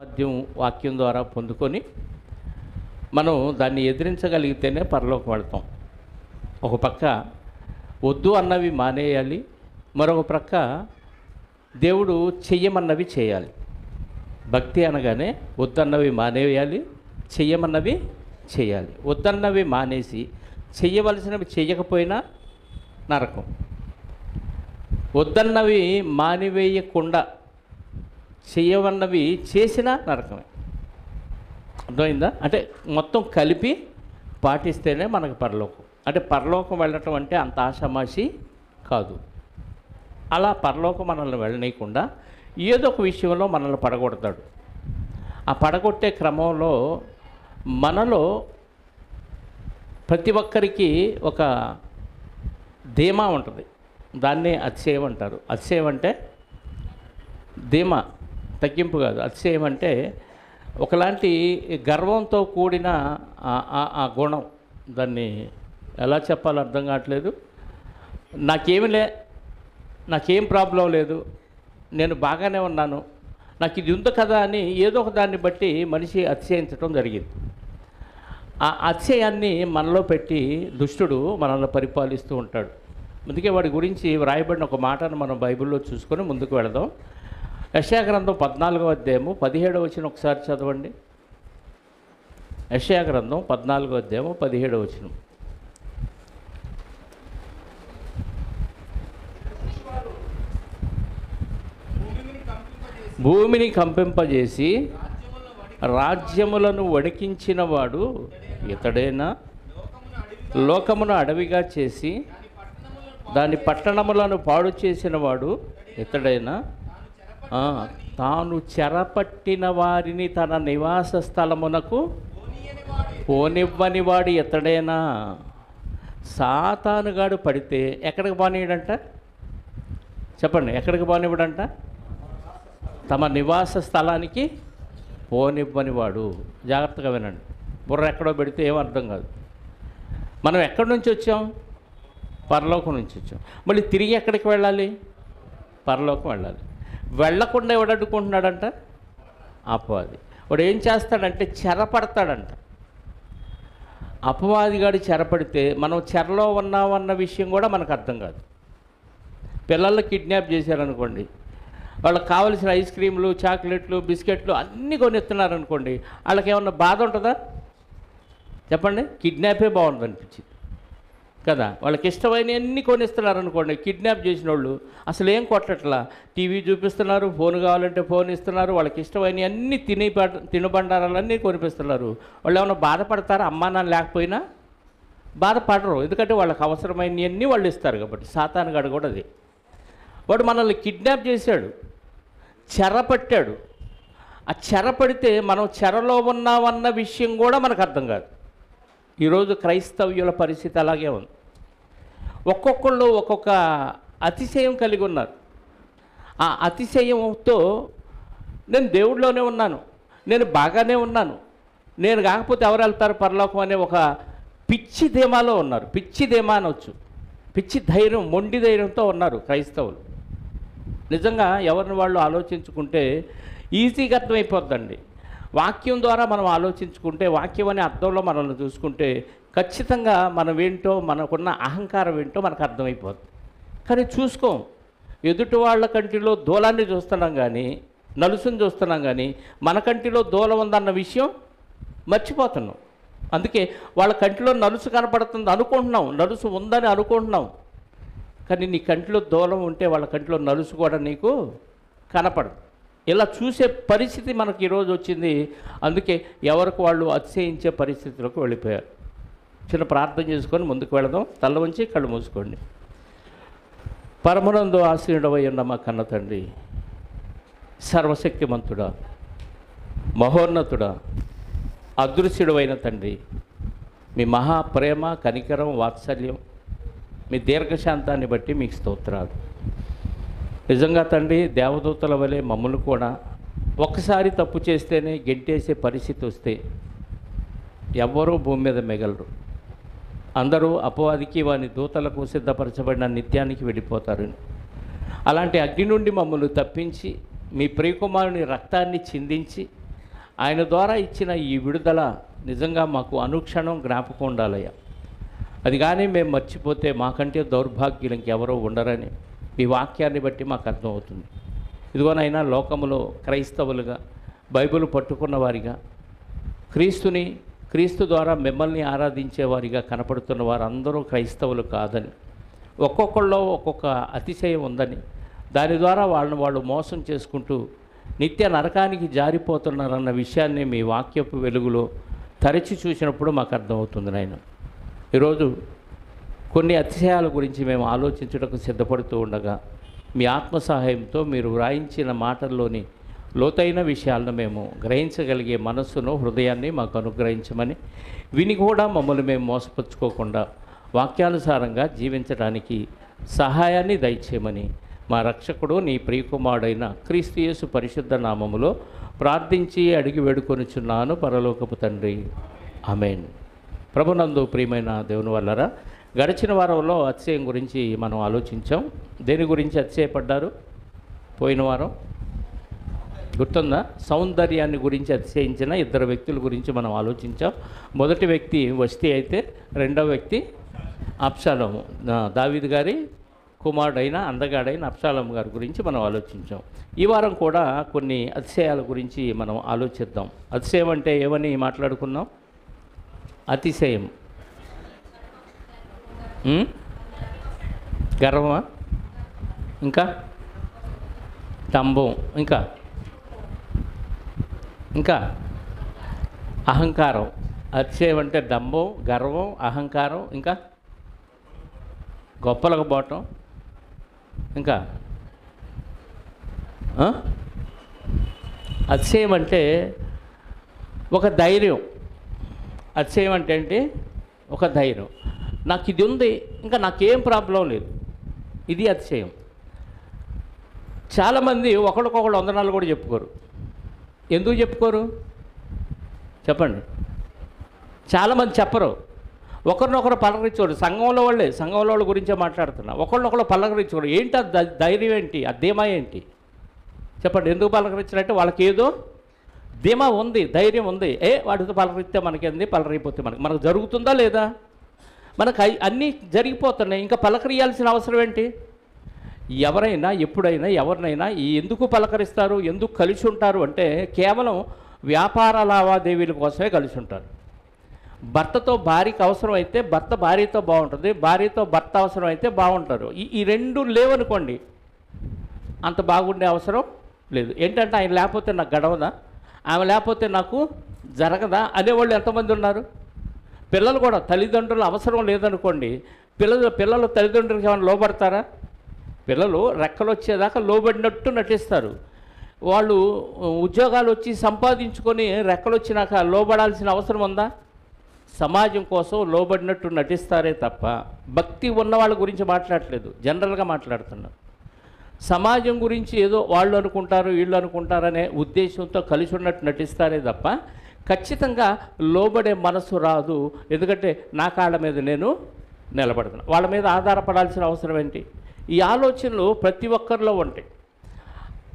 మద్యం వాక్యం ద్వారా పొందుకొని మనం దాన్ని ఎదిరించగలిగితేనే పరలోకి వెళ్తాం. ఒక పక్క వద్దు అన్నవి మానేయాలి, మరొక ప్రక్క దేవుడు చెయ్యమన్నవి చేయాలి. భక్తి అనగానే వద్దన్నవి మానేయాలి, చెయ్యమన్నవి చేయాలి. వద్దన్నవి మానేసి చెయ్యవలసినవి చెయ్యకపోయినా నరకం. వద్దన్నవి మానివేయకుండా చెయ్యవన్నవి చేసినా నరకమే. అర్థమైందా? అంటే మొత్తం కలిపి పాటిస్తేనే మనకు పరలోకం. అంటే పరలోకం వెళ్ళటం అంటే అంత ఆషామాషి కాదు. అలా పరలోకం మనల్ని వెళ్ళనీయకుండా ఏదో ఒక విషయంలో మనల్ని పడగొడతాడు. ఆ పడగొట్టే క్రమంలో మనలో ప్రతి ఒక్కరికి ఒక ధీమా ఉంటుంది. దాన్నే అతిశయం అంటారు. అతిశయం అంటే ధీమా, తగ్గింపు కాదు. అతిశయం అంటే ఒకలాంటి గర్వంతో కూడిన ఆ గుణం. దాన్ని ఎలా చెప్పాలో అర్థం కావట్లేదు. నాకేం ప్రాబ్లం లేదు, నేను బాగానే ఉన్నాను, నాకు ఇది ఉంది కదా అని ఏదో ఒక దాన్ని బట్టి మనిషి అతిశయించడం జరిగింది. ఆ అతిశయాన్ని మనలో పెట్టి దుష్టుడు మనల్ని పరిపాలిస్తూ ఉంటాడు. అందుకే వాడి గురించి వ్రాయబడిన ఒక మాటను మనం బైబిల్లో చూసుకొని ముందుకు వెళదాం. యెషయా గ్రంథం 14వ అధ్యాయము 17వ వచనం ఒకసారి చదవండి. యెషయా గ్రంథం 14వ అధ్యాయము 17వ వచనం. భూమిని కంపింపజేసి రాజ్యములను వణికించిన వాడు ఇతడేనా? లోకమును అడవిగా చేసి దాని పట్టణములను పాడు చేసిన వాడు ఇతడేనా? తాను చెరపట్టిన వారిని తన నివాస స్థలమునకు పోనివ్వని వాడు ఇతడేనా? సాతానుగాడు పడితే ఎక్కడికి పోనీయడంట? చెప్పండి, ఎక్కడికి పోనివ్వడంట? తమ నివాస స్థలానికి పోనివ్వని వాడు. జాగ్రత్తగా వినండి, బుర్ర ఎక్కడో పెడితే ఏం అర్థం కాదు. మనం ఎక్కడి నుంచి వచ్చాం? పరలోకం నుంచి వచ్చాం. మళ్ళీ తిరిగి ఎక్కడికి వెళ్ళాలి? పరలోకం వెళ్ళాలి. వెళ్ళకుండా ఎవడు అడ్డుకుంటున్నాడంట? అపవాది. వాడు ఏం చేస్తాడంటే చెరపడతాడంట. అపవాదిగాడు చెరపడితే మనం చెరలో ఉన్నామన్న విషయం కూడా మనకు అర్థం కాదు. పిల్లల్ని కిడ్నాప్ చేశారనుకోండి, వాళ్ళకి కావలసిన ఐస్ క్రీములు, చాక్లెట్లు, బిస్కెట్లు అన్నీ కొనిస్తున్నారనుకోండి, వాళ్ళకి ఏమన్నా బాధ ఉంటుందా? చెప్పండి. కిడ్నాపే బాగుంటుంది అనిపించింది కదా. వాళ్ళకి ఇష్టమైనవన్నీ కొనిస్తున్నారనుకోండి. కిడ్నాప్ చేసిన వాళ్ళు అసలు ఏం కొట్టట్లా, టీవీ చూపిస్తున్నారు, ఫోన్ కావాలంటే ఫోన్ ఇస్తున్నారు, వాళ్ళకి ఇష్టమైనవన్నీ తినుబండారాలన్నీ కొనిపిస్తున్నారు. వాళ్ళు ఏమైనా బాధపడతారా? అమ్మా నాన్న లేకపోయినా బాధపడరు, ఎందుకంటే వాళ్ళకి అవసరమైనవన్నీ వాళ్ళు ఇస్తారు కాబట్టి. సాతానుగాడు కూడా అదే. వాడు మనల్ని కిడ్నాప్ చేశాడు, చెరపట్టాడు. ఆ చెరపడితే మనం చెరలో ఉన్నామన్న విషయం కూడా మనకు అర్థం కాదు. ఈరోజు క్రైస్తవ్యుల పరిస్థితి అలాగే ఉంది. ఒక్కొక్కళ్ళు ఒక్కొక్క అతిశయం కలిగి ఉన్నారు. ఆ అతిశయంతో నేను దేవుడిలోనే ఉన్నాను, నేను బాగానే ఉన్నాను, నేను కాకపోతే ఎవరు వెళ్తారు పరలోకం అనే ఒక పిచ్చి ధీమాలో ఉన్నారు. పిచ్చి ధీమా అనొచ్చు, పిచ్చి ధైర్యం, మొండి ధైర్యంతో ఉన్నారు క్రైస్తవులు. నిజంగా ఎవరిని వాళ్ళు ఆలోచించుకుంటే ఈజీగా అర్థమైపోద్దండి. వాక్యం ద్వారా మనం ఆలోచించుకుంటే, వాక్యం అనే అర్థంలో మనల్ని చూసుకుంటే ఖచ్చితంగా మనం ఏంటో, మనకున్న అహంకారం ఏంటో మనకు అర్థమైపోద్ది. కానీ చూసుకోం. ఎదుటి వాళ్ళ కంటిలో దూలాన్ని చూస్తున్నాం కానీ, నలుసుని చూస్తున్నాం కానీ, మన కంటిలో దూలం ఉందన్న విషయం మర్చిపోతున్నాం. అందుకే వాళ్ళ కంటిలో నలుసు కనపడుతుంది అనుకుంటున్నాం, నలుసు ఉందని అనుకుంటున్నాం. కానీ నీ కంటిలో దూలం ఉంటే వాళ్ళ కంటిలో నలుసు కూడా నీకు కనపడదు. ఇలా చూసే పరిస్థితి మనకు ఈరోజు వచ్చింది. అందుకే ఎవరికి వాళ్ళు అతిశయించే పరిస్థితులకు వెళ్ళిపోయారు. చిన్న ప్రార్థన చేసుకొని ముందుకు వెళదాం. తల వంచి కళ్ళు మూసుకోండి. పరమనందు ఆశీనుడవై ఉన్న మా కన్న తండ్రి, సర్వశక్తిమంతుడా, మహోన్నతుడా, అదృశ్యుడైన తండ్రి, మీ మహాప్రేమ, కనికరం, వాత్సల్యం, మీ దీర్ఘశాంతాన్ని బట్టి మీకు స్తోత్రాలు. నిజంగా తండ్రి, దేవదూతల వలె మమ్మల్ని కూడా ఒక్కసారి తప్పు చేస్తేనే గెంటేసే పరిస్థితి వస్తే ఎవ్వరూ భూమి మీద మిగలరు. అందరూ అపవాదికి వాని దూతలకు సిద్ధపరచబడిన నిత్యానికి వెళ్ళిపోతారని. అలాంటి అగ్ని నుండి మమ్మల్ని తప్పించి మీ ప్రియకుమారుని రక్తాన్ని చిందించి ఆయన ద్వారా ఇచ్చిన ఈ విడుదల నిజంగా మాకు అనుక్షణం జ్ఞాపకం ఉండాలయ్యా. అది కానీ మేము మర్చిపోతే మాకంటే దౌర్భాగ్యులు ఇంకెవరో ఉండరని ఈ వాక్యాన్ని బట్టి మాకు అర్థమవుతుంది. ఇదిగోనైనా లోకములో క్రైస్తవులుగా బైబిల్ పట్టుకున్న వారిగా క్రీస్తు ద్వారా మిమ్మల్ని ఆరాధించేవారిగా కనపడుతున్న వారందరూ క్రైస్తవులు కాదని, ఒక్కొక్కళ్ళలో ఒక్కొక్క అతిశయం ఉందని, దాని ద్వారా వాళ్ళు మోసం చేసుకుంటూ నిత్య నరకానికి జారిపోతున్నారన్న విషయాన్ని మీ వాక్యపు వెలుగులో తరచి చూసినప్పుడు మాకు అర్థమవుతుంది నాయన. ఈరోజు కొన్ని అతిశయాల గురించి మేము ఆలోచించుటకు సిద్ధపడుతూ ఉండగా మీ ఆత్మ సహాయంతో మీరు వ్రాయించిన మాటల్లోని లోతైన విషయాలను మేము గ్రహించగలిగే మనస్సును, హృదయాన్ని మాకు అనుగ్రహించమని, విని కూడా మమ్మల్ని మేము మోసపుచ్చుకోకుండా వాక్యానుసారంగా జీవించడానికి సహాయాన్ని దయచేయమని మా రక్షకుడు నీ ప్రియకుమారుడైన క్రీస్తు యేసు పరిశుద్ధ నామములో ప్రార్థించి అడిగి వేడుకొనుచున్నాను పరలోకపు తండ్రి, ఆమేన్. ప్రభునందు ప్రియమైన దేవుని వల్లరా, గడిచిన వారంలో అతిశయం గురించి మనం ఆలోచించాం. దేని గురించి అతిశయపడ్డారు? పోయిన వారం గుర్తుందా? సౌందర్యాన్ని గురించి అతిశయించిన ఇద్దరు వ్యక్తుల గురించి మనం ఆలోచించాం. మొదటి వ్యక్తి వస్తీ అయితే రెండవ వ్యక్తి అబ్షాలోము, దావీదు గారి కుమారుడైన అందగాడైన అబ్షాలోము గారి గురించి మనం ఆలోచించాం. ఈ వారం కూడా కొన్ని అతిశయాల గురించి మనం ఆలోచిద్దాం. అతిశయం అంటే ఏమని మాట్లాడుకున్నాం? అతిశయం, గర్వమా, ఇంకా డంబం, ఇంకా అహంకారం. అతిశయం అంటే డంబం, గర్వం, అహంకారం, ఇంకా గొప్పలకు పోవటం, ఇంకా అతిశయం అంటే ఒక ధైర్యం. అతిశయం అంటే ఏంటి? ఒక ధైర్యం. నాకు ఇది ఉంది, ఇంకా నాకేం ప్రాబ్లం లేదు, ఇది అతిశయం. చాలామంది ఒకరికొకరు వందనాలు కూడా చెప్పుకోరు. ఎందుకు చెప్పుకోరు చెప్పండి? చాలామంది చెప్పరు. ఒకరినొకరు పలకరించుకోరు. సంఘంలో వాళ్ళ గురించే మాట్లాడుతున్నా. ఒకరినొకరు పలకరించుకోరు. ఏంటి ఆ ధైర్యం ఏంటి? ఆ ధీమా ఏంటి చెప్పండి? ఎందుకు పలకరించినట్టే వాళ్ళకి ఏదో ధీమా ఉంది, ధైర్యం ఉంది. వాటితో పలకరిస్తే మనకేంది? పలకరిపోతే మనకు జరుగుతుందా లేదా? మనకు అన్నీ జరిగిపోతున్నాయి, ఇంకా పలకరియాల్సిన అవసరం ఏంటి? ఎవరైనా ఎప్పుడైనా ఎవరినైనా ఎందుకు పలకరిస్తారు, ఎందుకు కలిసి ఉంటారు అంటే కేవలం వ్యాపార లావాదేవీల కోసమే కలిసి ఉంటారు. భర్తతో భార్యకి అవసరం అయితే భర్త భార్యతో బాగుంటుంది, భార్యతో భర్త అవసరం అయితే బాగుంటారు. ఈ రెండు లేవనుకోండి, అంత బాగుండే అవసరం లేదు. ఏంటంటే ఆయన లేకపోతే నాకు గడవదా, ఆమె లేకపోతే నాకు జరగదా అనేవాళ్ళు ఎంతమంది ఉన్నారు? పిల్లలు కూడా తల్లిదండ్రుల అవసరం లేదనుకోండి, పిల్లలు తల్లిదండ్రులకి ఏమైనా లోబడతారా? పిల్లలు రెక్కలు వచ్చేదాకా లోబడినట్టు నటిస్తారు. వాళ్ళు ఉద్యోగాలు వచ్చి సంపాదించుకొని రెక్కలు వచ్చినాక లోబడాల్సిన అవసరం ఉందా? సమాజం కోసం లోబడినట్టు నటిస్తారే తప్ప భక్తి ఉన్న వాళ్ళ గురించి మాట్లాడట్లేదు, జనరల్గా మాట్లాడుతున్నారు. సమాజం గురించి ఏదో వాళ్ళు అనుకుంటారు వీళ్ళు అనుకుంటారనే ఉద్దేశంతో కలిసి ఉన్నట్టు నటిస్తారే తప్ప ఖచ్చితంగా లోబడే మనసు రాదు. ఎందుకంటే నా కాళ్ళ మీద నేను నిలబడుతున్నా, వాళ్ళ మీద ఆధారపడాల్సిన అవసరం ఏంటి? ఈ ఆలోచనలు ప్రతి ఒక్కరిలో ఉంటాయి.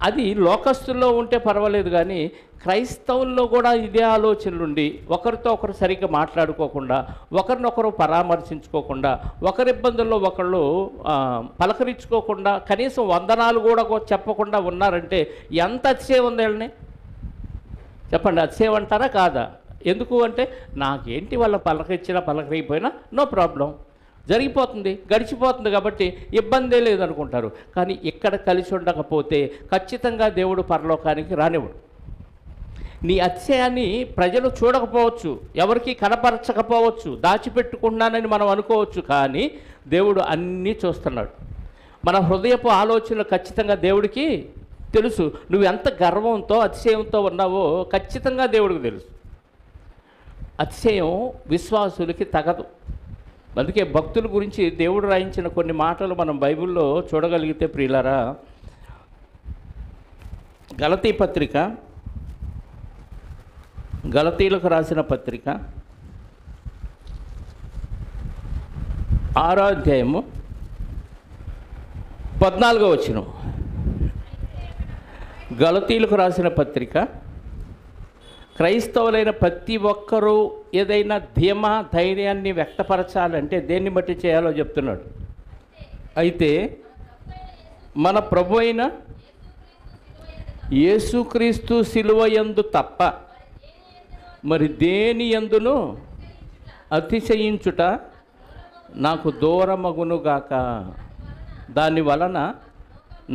అది లోకస్తుల్లో ఉంటే పర్వాలేదు, కానీ క్రైస్తవుల్లో కూడా ఇదే ఆలోచనలుండి ఒకరితో ఒకరు సరిగ్గా మాట్లాడుకోకుండా, ఒకరినొకరు పరామర్శించుకోకుండా, ఒకరి ఇబ్బందుల్లో ఒకళ్ళు పలకరించుకోకుండా, కనీసం వందనాలు కూడా చెప్పకుండా ఉన్నారంటే ఎంత అతిశయం ఉంది వీళ్ళని చెప్పండి? అతిశయం అంటారా కాదా? ఎందుకు అంటే నాకేంటి వాళ్ళ పలకరిపోయినా నో ప్రాబ్లం, జరిగిపోతుంది, గడిచిపోతుంది కాబట్టి ఇబ్బందే లేదనుకుంటారు. కానీ ఇక్కడ కలిసి ఉండకపోతే ఖచ్చితంగా దేవుడు పరలోకానికి రానివ్వడు. నీ అతిశయాన్ని ప్రజలు చూడకపోవచ్చు, ఎవరికి కనపరచకపోవచ్చు, దాచిపెట్టుకున్నానని మనం అనుకోవచ్చు, కానీ దేవుడు అన్నీ చూస్తున్నాడు. మన హృదయపు ఆలోచనలు ఖచ్చితంగా దేవుడికి తెలుసు. నువ్వు ఎంత గర్వంతో అతిశయంతో ఉన్నావో ఖచ్చితంగా దేవుడికి తెలుసు. అతిశయం విశ్వాసులకి తగదు. అందుకే భక్తుల గురించి దేవుడు రాయించిన కొన్ని మాటలు మనం బైబిల్లో చూడగలిగితే ప్రియులారా, గలతీలకు రాసిన పత్రిక 6వ అధ్యాయము 14వ వచనం. గలతీలకు రాసిన పత్రిక క్రైస్తవులైన ప్రతి ఒక్కరూ ఏదైనా ధీమా ధైర్యాన్ని వ్యక్తపరచాలంటే దేన్ని బట్టి చేయాలో చెప్తున్నాడు. అయితే మన ప్రభు అయిన యేసుక్రీస్తు శిలువ యందు తప్ప మరి దేని యందును అతిశయించుట నాకు దూరమగునుగాక. దాని వలన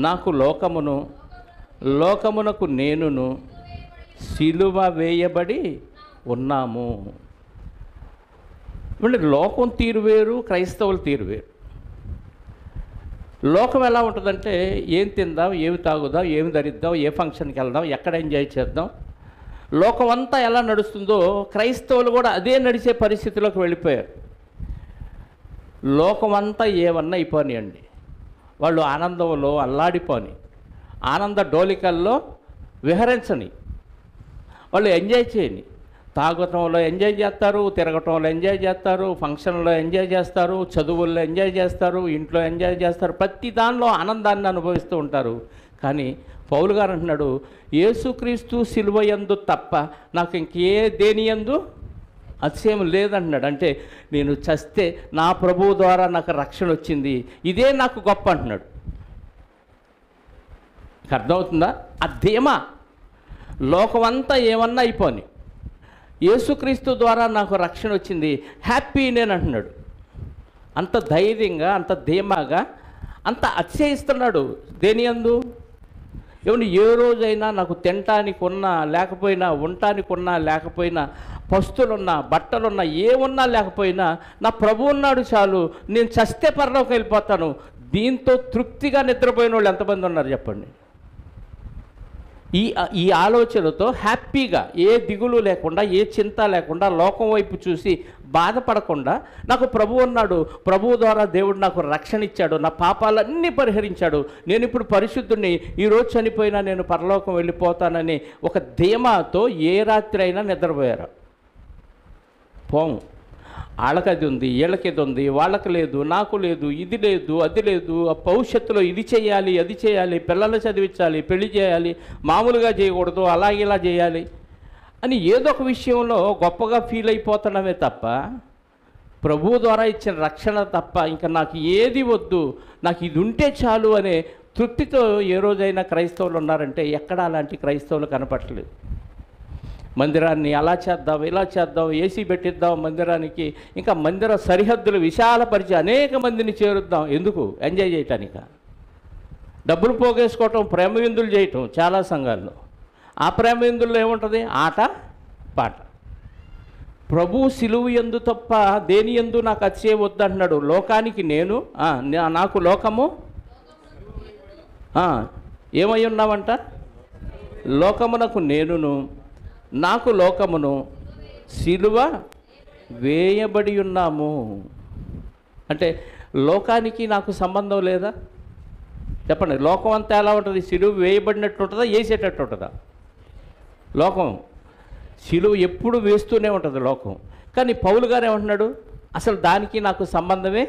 నాకు లోకమునకు నేనును సిలువ వేయబడి ఉన్నాము. అంటే లోకం తీరు వేరు, క్రైస్తవుల తీరు వేరు. లోకం ఎలా ఉంటుందంటే ఏం తిందాం, ఏమి తాగుదాం, ఏమి ధరిద్దాం, ఏ ఫంక్షన్కి వెళ్దాం, ఎక్కడ ఎంజాయ్ చేద్దాం, లోకం అంతా ఎలా నడుస్తుందో క్రైస్తవులు కూడా అదే నడిచే పరిస్థితిలోకి వెళ్ళిపోయారు. లోకం అంతా ఏమన్నా అయిపోనియండి, వాళ్ళు ఆనందంలో అల్లాడిపోని, ఆనంద డోలికల్లో విహరించని, వాళ్ళు ఎంజాయ్ చేయని. తాగటంలో ఎంజాయ్ చేస్తారు, తిరగటంలో ఎంజాయ్ చేస్తారు, ఫంక్షన్లో ఎంజాయ్ చేస్తారు, చదువుల్లో ఎంజాయ్ చేస్తారు, ఇంట్లో ఎంజాయ్ చేస్తారు, ప్రతి దానిలో ఆనందాన్ని అనుభవిస్తూ ఉంటారు. కానీ పౌలు గారు అంటున్నాడు, యేసుక్రీస్తు శిలువ యందు తప్ప నాకు ఇంకే దేని యందు అతిశయం లేదంటున్నాడు. అంటే నేను చస్తే నా ప్రభువు ద్వారా నాకు రక్షణ వచ్చింది, ఇదే నాకు గొప్ప అంటున్నాడు. అర్థమవుతుందా? ఆ ధీమా. లోకమంతా ఏమన్నా అయిపోని, యేసుక్రీస్తు ద్వారా నాకు రక్షణ వచ్చింది, హ్యాపీ నేను అంటున్నాడు. అంత ధైర్యంగా, అంత ధీమాగా, అంత అతిశయిస్తున్నాడు. దేని యందు? ఏమన్నా ఏ రోజైనా నాకు తినటానికి ఉన్నా లేకపోయినా, ఉండటానికి ఉన్నా లేకపోయినా, పస్తులున్నా బట్టలున్నా ఏమున్నా లేకపోయినా నా ప్రభు ఉన్నాడు చాలు, నేను చస్తే పరలోకి వెళ్ళిపోతాను, దీంతో తృప్తిగా నిద్రపోయిన వాళ్ళు ఎంతమంది ఉన్నారు చెప్పండి? ఈ ఆలోచనతో హ్యాపీగా, ఏ దిగులు లేకుండా, ఏ చింత లేకుండా, లోకం వైపు చూసి బాధపడకుండా, నాకు ప్రభు ఉన్నాడు, ప్రభువు ద్వారా దేవుడు నాకు రక్షణ ఇచ్చాడు, నా పాపాలన్నీ పరిహరించాడు, నేను ఇప్పుడు పరిశుద్ధుడిని, ఈరోజు చనిపోయినా నేను పరలోకం వెళ్ళిపోతానని ఒక ధీమాతో ఏ రాత్రి అయినా నిద్రపోయారు? పోము. వాళ్ళకి అది ఉంది, వీళ్ళకి ఇది ఉంది, వాళ్ళకి లేదు, నాకు లేదు, ఇది లేదు, అది లేదు, ఆ భవిష్యత్తులో ఇది చేయాలి, అది చేయాలి, పిల్లలు చదివించాలి, పెళ్లి చేయాలి, మామూలుగా చేయకూడదు, అలా ఇలా చేయాలి అని ఏదో ఒక విషయంలో గొప్పగా ఫీల్ అయిపోతున్నామే తప్ప, ప్రభువు ద్వారా ఇచ్చిన రక్షణ తప్ప ఇంకా నాకు ఏది వద్దు, నాకు ఇది ఉంటే చాలు అనే తృప్తితో ఏ రోజైనా క్రైస్తవులు ఉన్నారంటే ఎక్కడ అలాంటి క్రైస్తవులు కనపడలేదు. మందిరాన్ని అలా చేద్దాం, ఇలా చేద్దాం, ఏసీ పెట్టిద్దాం మందిరానికి, ఇంకా మందిర సరిహద్దులు విశాలపరిచి అనేక మందిని చేరుద్దాం. ఎందుకు? ఎంజాయ్ చేయటానిక? డబ్బులు పోగేసుకోవటం, ప్రేమ విందులు చేయటం చాలా సంఘాల్లో. ఆ ప్రేమ విందుల్లో ఏముంటుంది? ఆట పాట. ప్రభు సిలువు యందు తప్ప దేని యందు నాకు అతిశయం వద్దంటున్నాడు. లోకానికి నేను, నాకు లోకము ఏమై ఉన్నామంట? లోకమునకు నేనును, నాకు లోకమును సిలువ వేయబడి ఉన్నాము. అంటే లోకానికి నాకు సంబంధం లేదా? చెప్పండి. లోకం అంతా ఎలా ఉంటుంది? సిలువ వేయబడినట్టు ఉంటుందా, వేసేటట్టు ఉంటుందా? లోకం సిలువ ఎప్పుడు వేస్తూనే ఉంటుంది లోకం. కానీ పౌలు గారు ఏమంటున్నాడు? అసలు దానికి నాకు సంబంధమే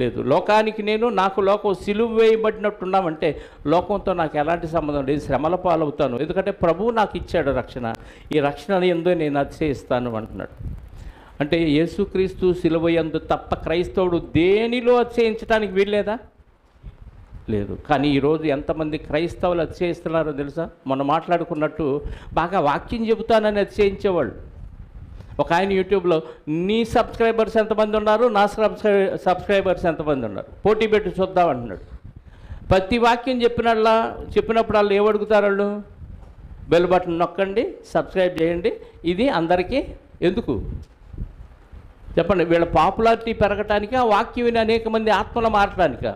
లేదు. లోకానికి నేను, నాకు లోకం సిలువ వేయబడినట్టున్నామంటే లోకంతో నాకు ఎలాంటి సంబంధం లేదు, శ్రమల పాలవుతాను, ఎందుకంటే ప్రభువు నాకు ఇచ్చాడు రక్షణ, ఈ రక్షణ యందు నేను అతిశయిస్తాను అంటున్నాడు. అంటే యేసుక్రీస్తు సిలువ యందు తప్ప క్రైస్తవుడు దేనిలో అతిశయించడానికి వీల్లేదా? లేదు. కానీ ఈరోజు ఎంతమంది క్రైస్తవులు అతిశయిస్తున్నారో తెలుసా? మొన్న మాట్లాడుకున్నట్టు బాగా వాక్యం చెబుతానని అతిశయించేవాళ్ళు. ఒక ఆయన యూట్యూబ్లో నీ సబ్స్క్రైబర్స్ ఎంతమంది ఉన్నారు, నా సబ్స్క్రైబర్స్ ఎంతమంది ఉన్నారు, పోటీ పెట్టి చూద్దాం అంటున్నాడు. ప్రతి వాక్యం చెప్పినప్పుడు వాళ్ళు ఏమడుగుతారు? వాళ్ళు బెల్ బటన్ నొక్కండి, సబ్స్క్రైబ్ చేయండి, ఇది అందరికీ ఎందుకు చెప్పండి? వీళ్ళ పాపులారిటీ పెరగటానికి, ఆ వాక్యం విని అనేక మంది ఆత్మలు మారటానిక?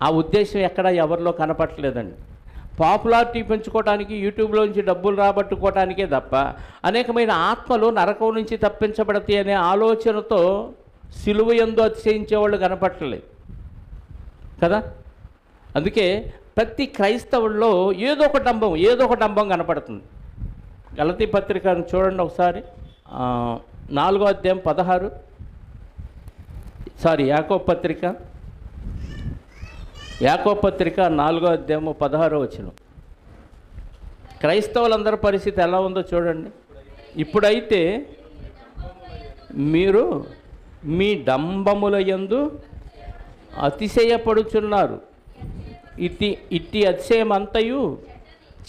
ఆ ఉద్దేశం ఎక్కడ ఎవరిలో కనపట్టలేదండి. పాపులారిటీ పెంచుకోవడానికి, యూట్యూబ్లోంచి డబ్బులు రాబట్టుకోవటానికే తప్ప అనేకమైన ఆత్మలు నరకం నుంచి తప్పించబడతాయి అనే ఆలోచనతో సిలువ యందు అతిశయించేవాళ్ళు కనపట్టలేదు కదా. అందుకే ప్రతి క్రైస్తవుల్లో ఏదో ఒక డంబం కనపడుతుంది. గలతీ పత్రికను చూడండి ఒకసారి, 4వ అధ్యాయం 16, యాకోబు పత్రిక 4వ అధ్యాయము 16వ వచనం. క్రైస్తవులందరి పరిస్థితి ఎలా ఉందో చూడండి. ఇప్పుడైతే మీరు మీ డంబముల యందు అతిశయపడుచున్నారు. ఇట్టి అతిశయమంతయు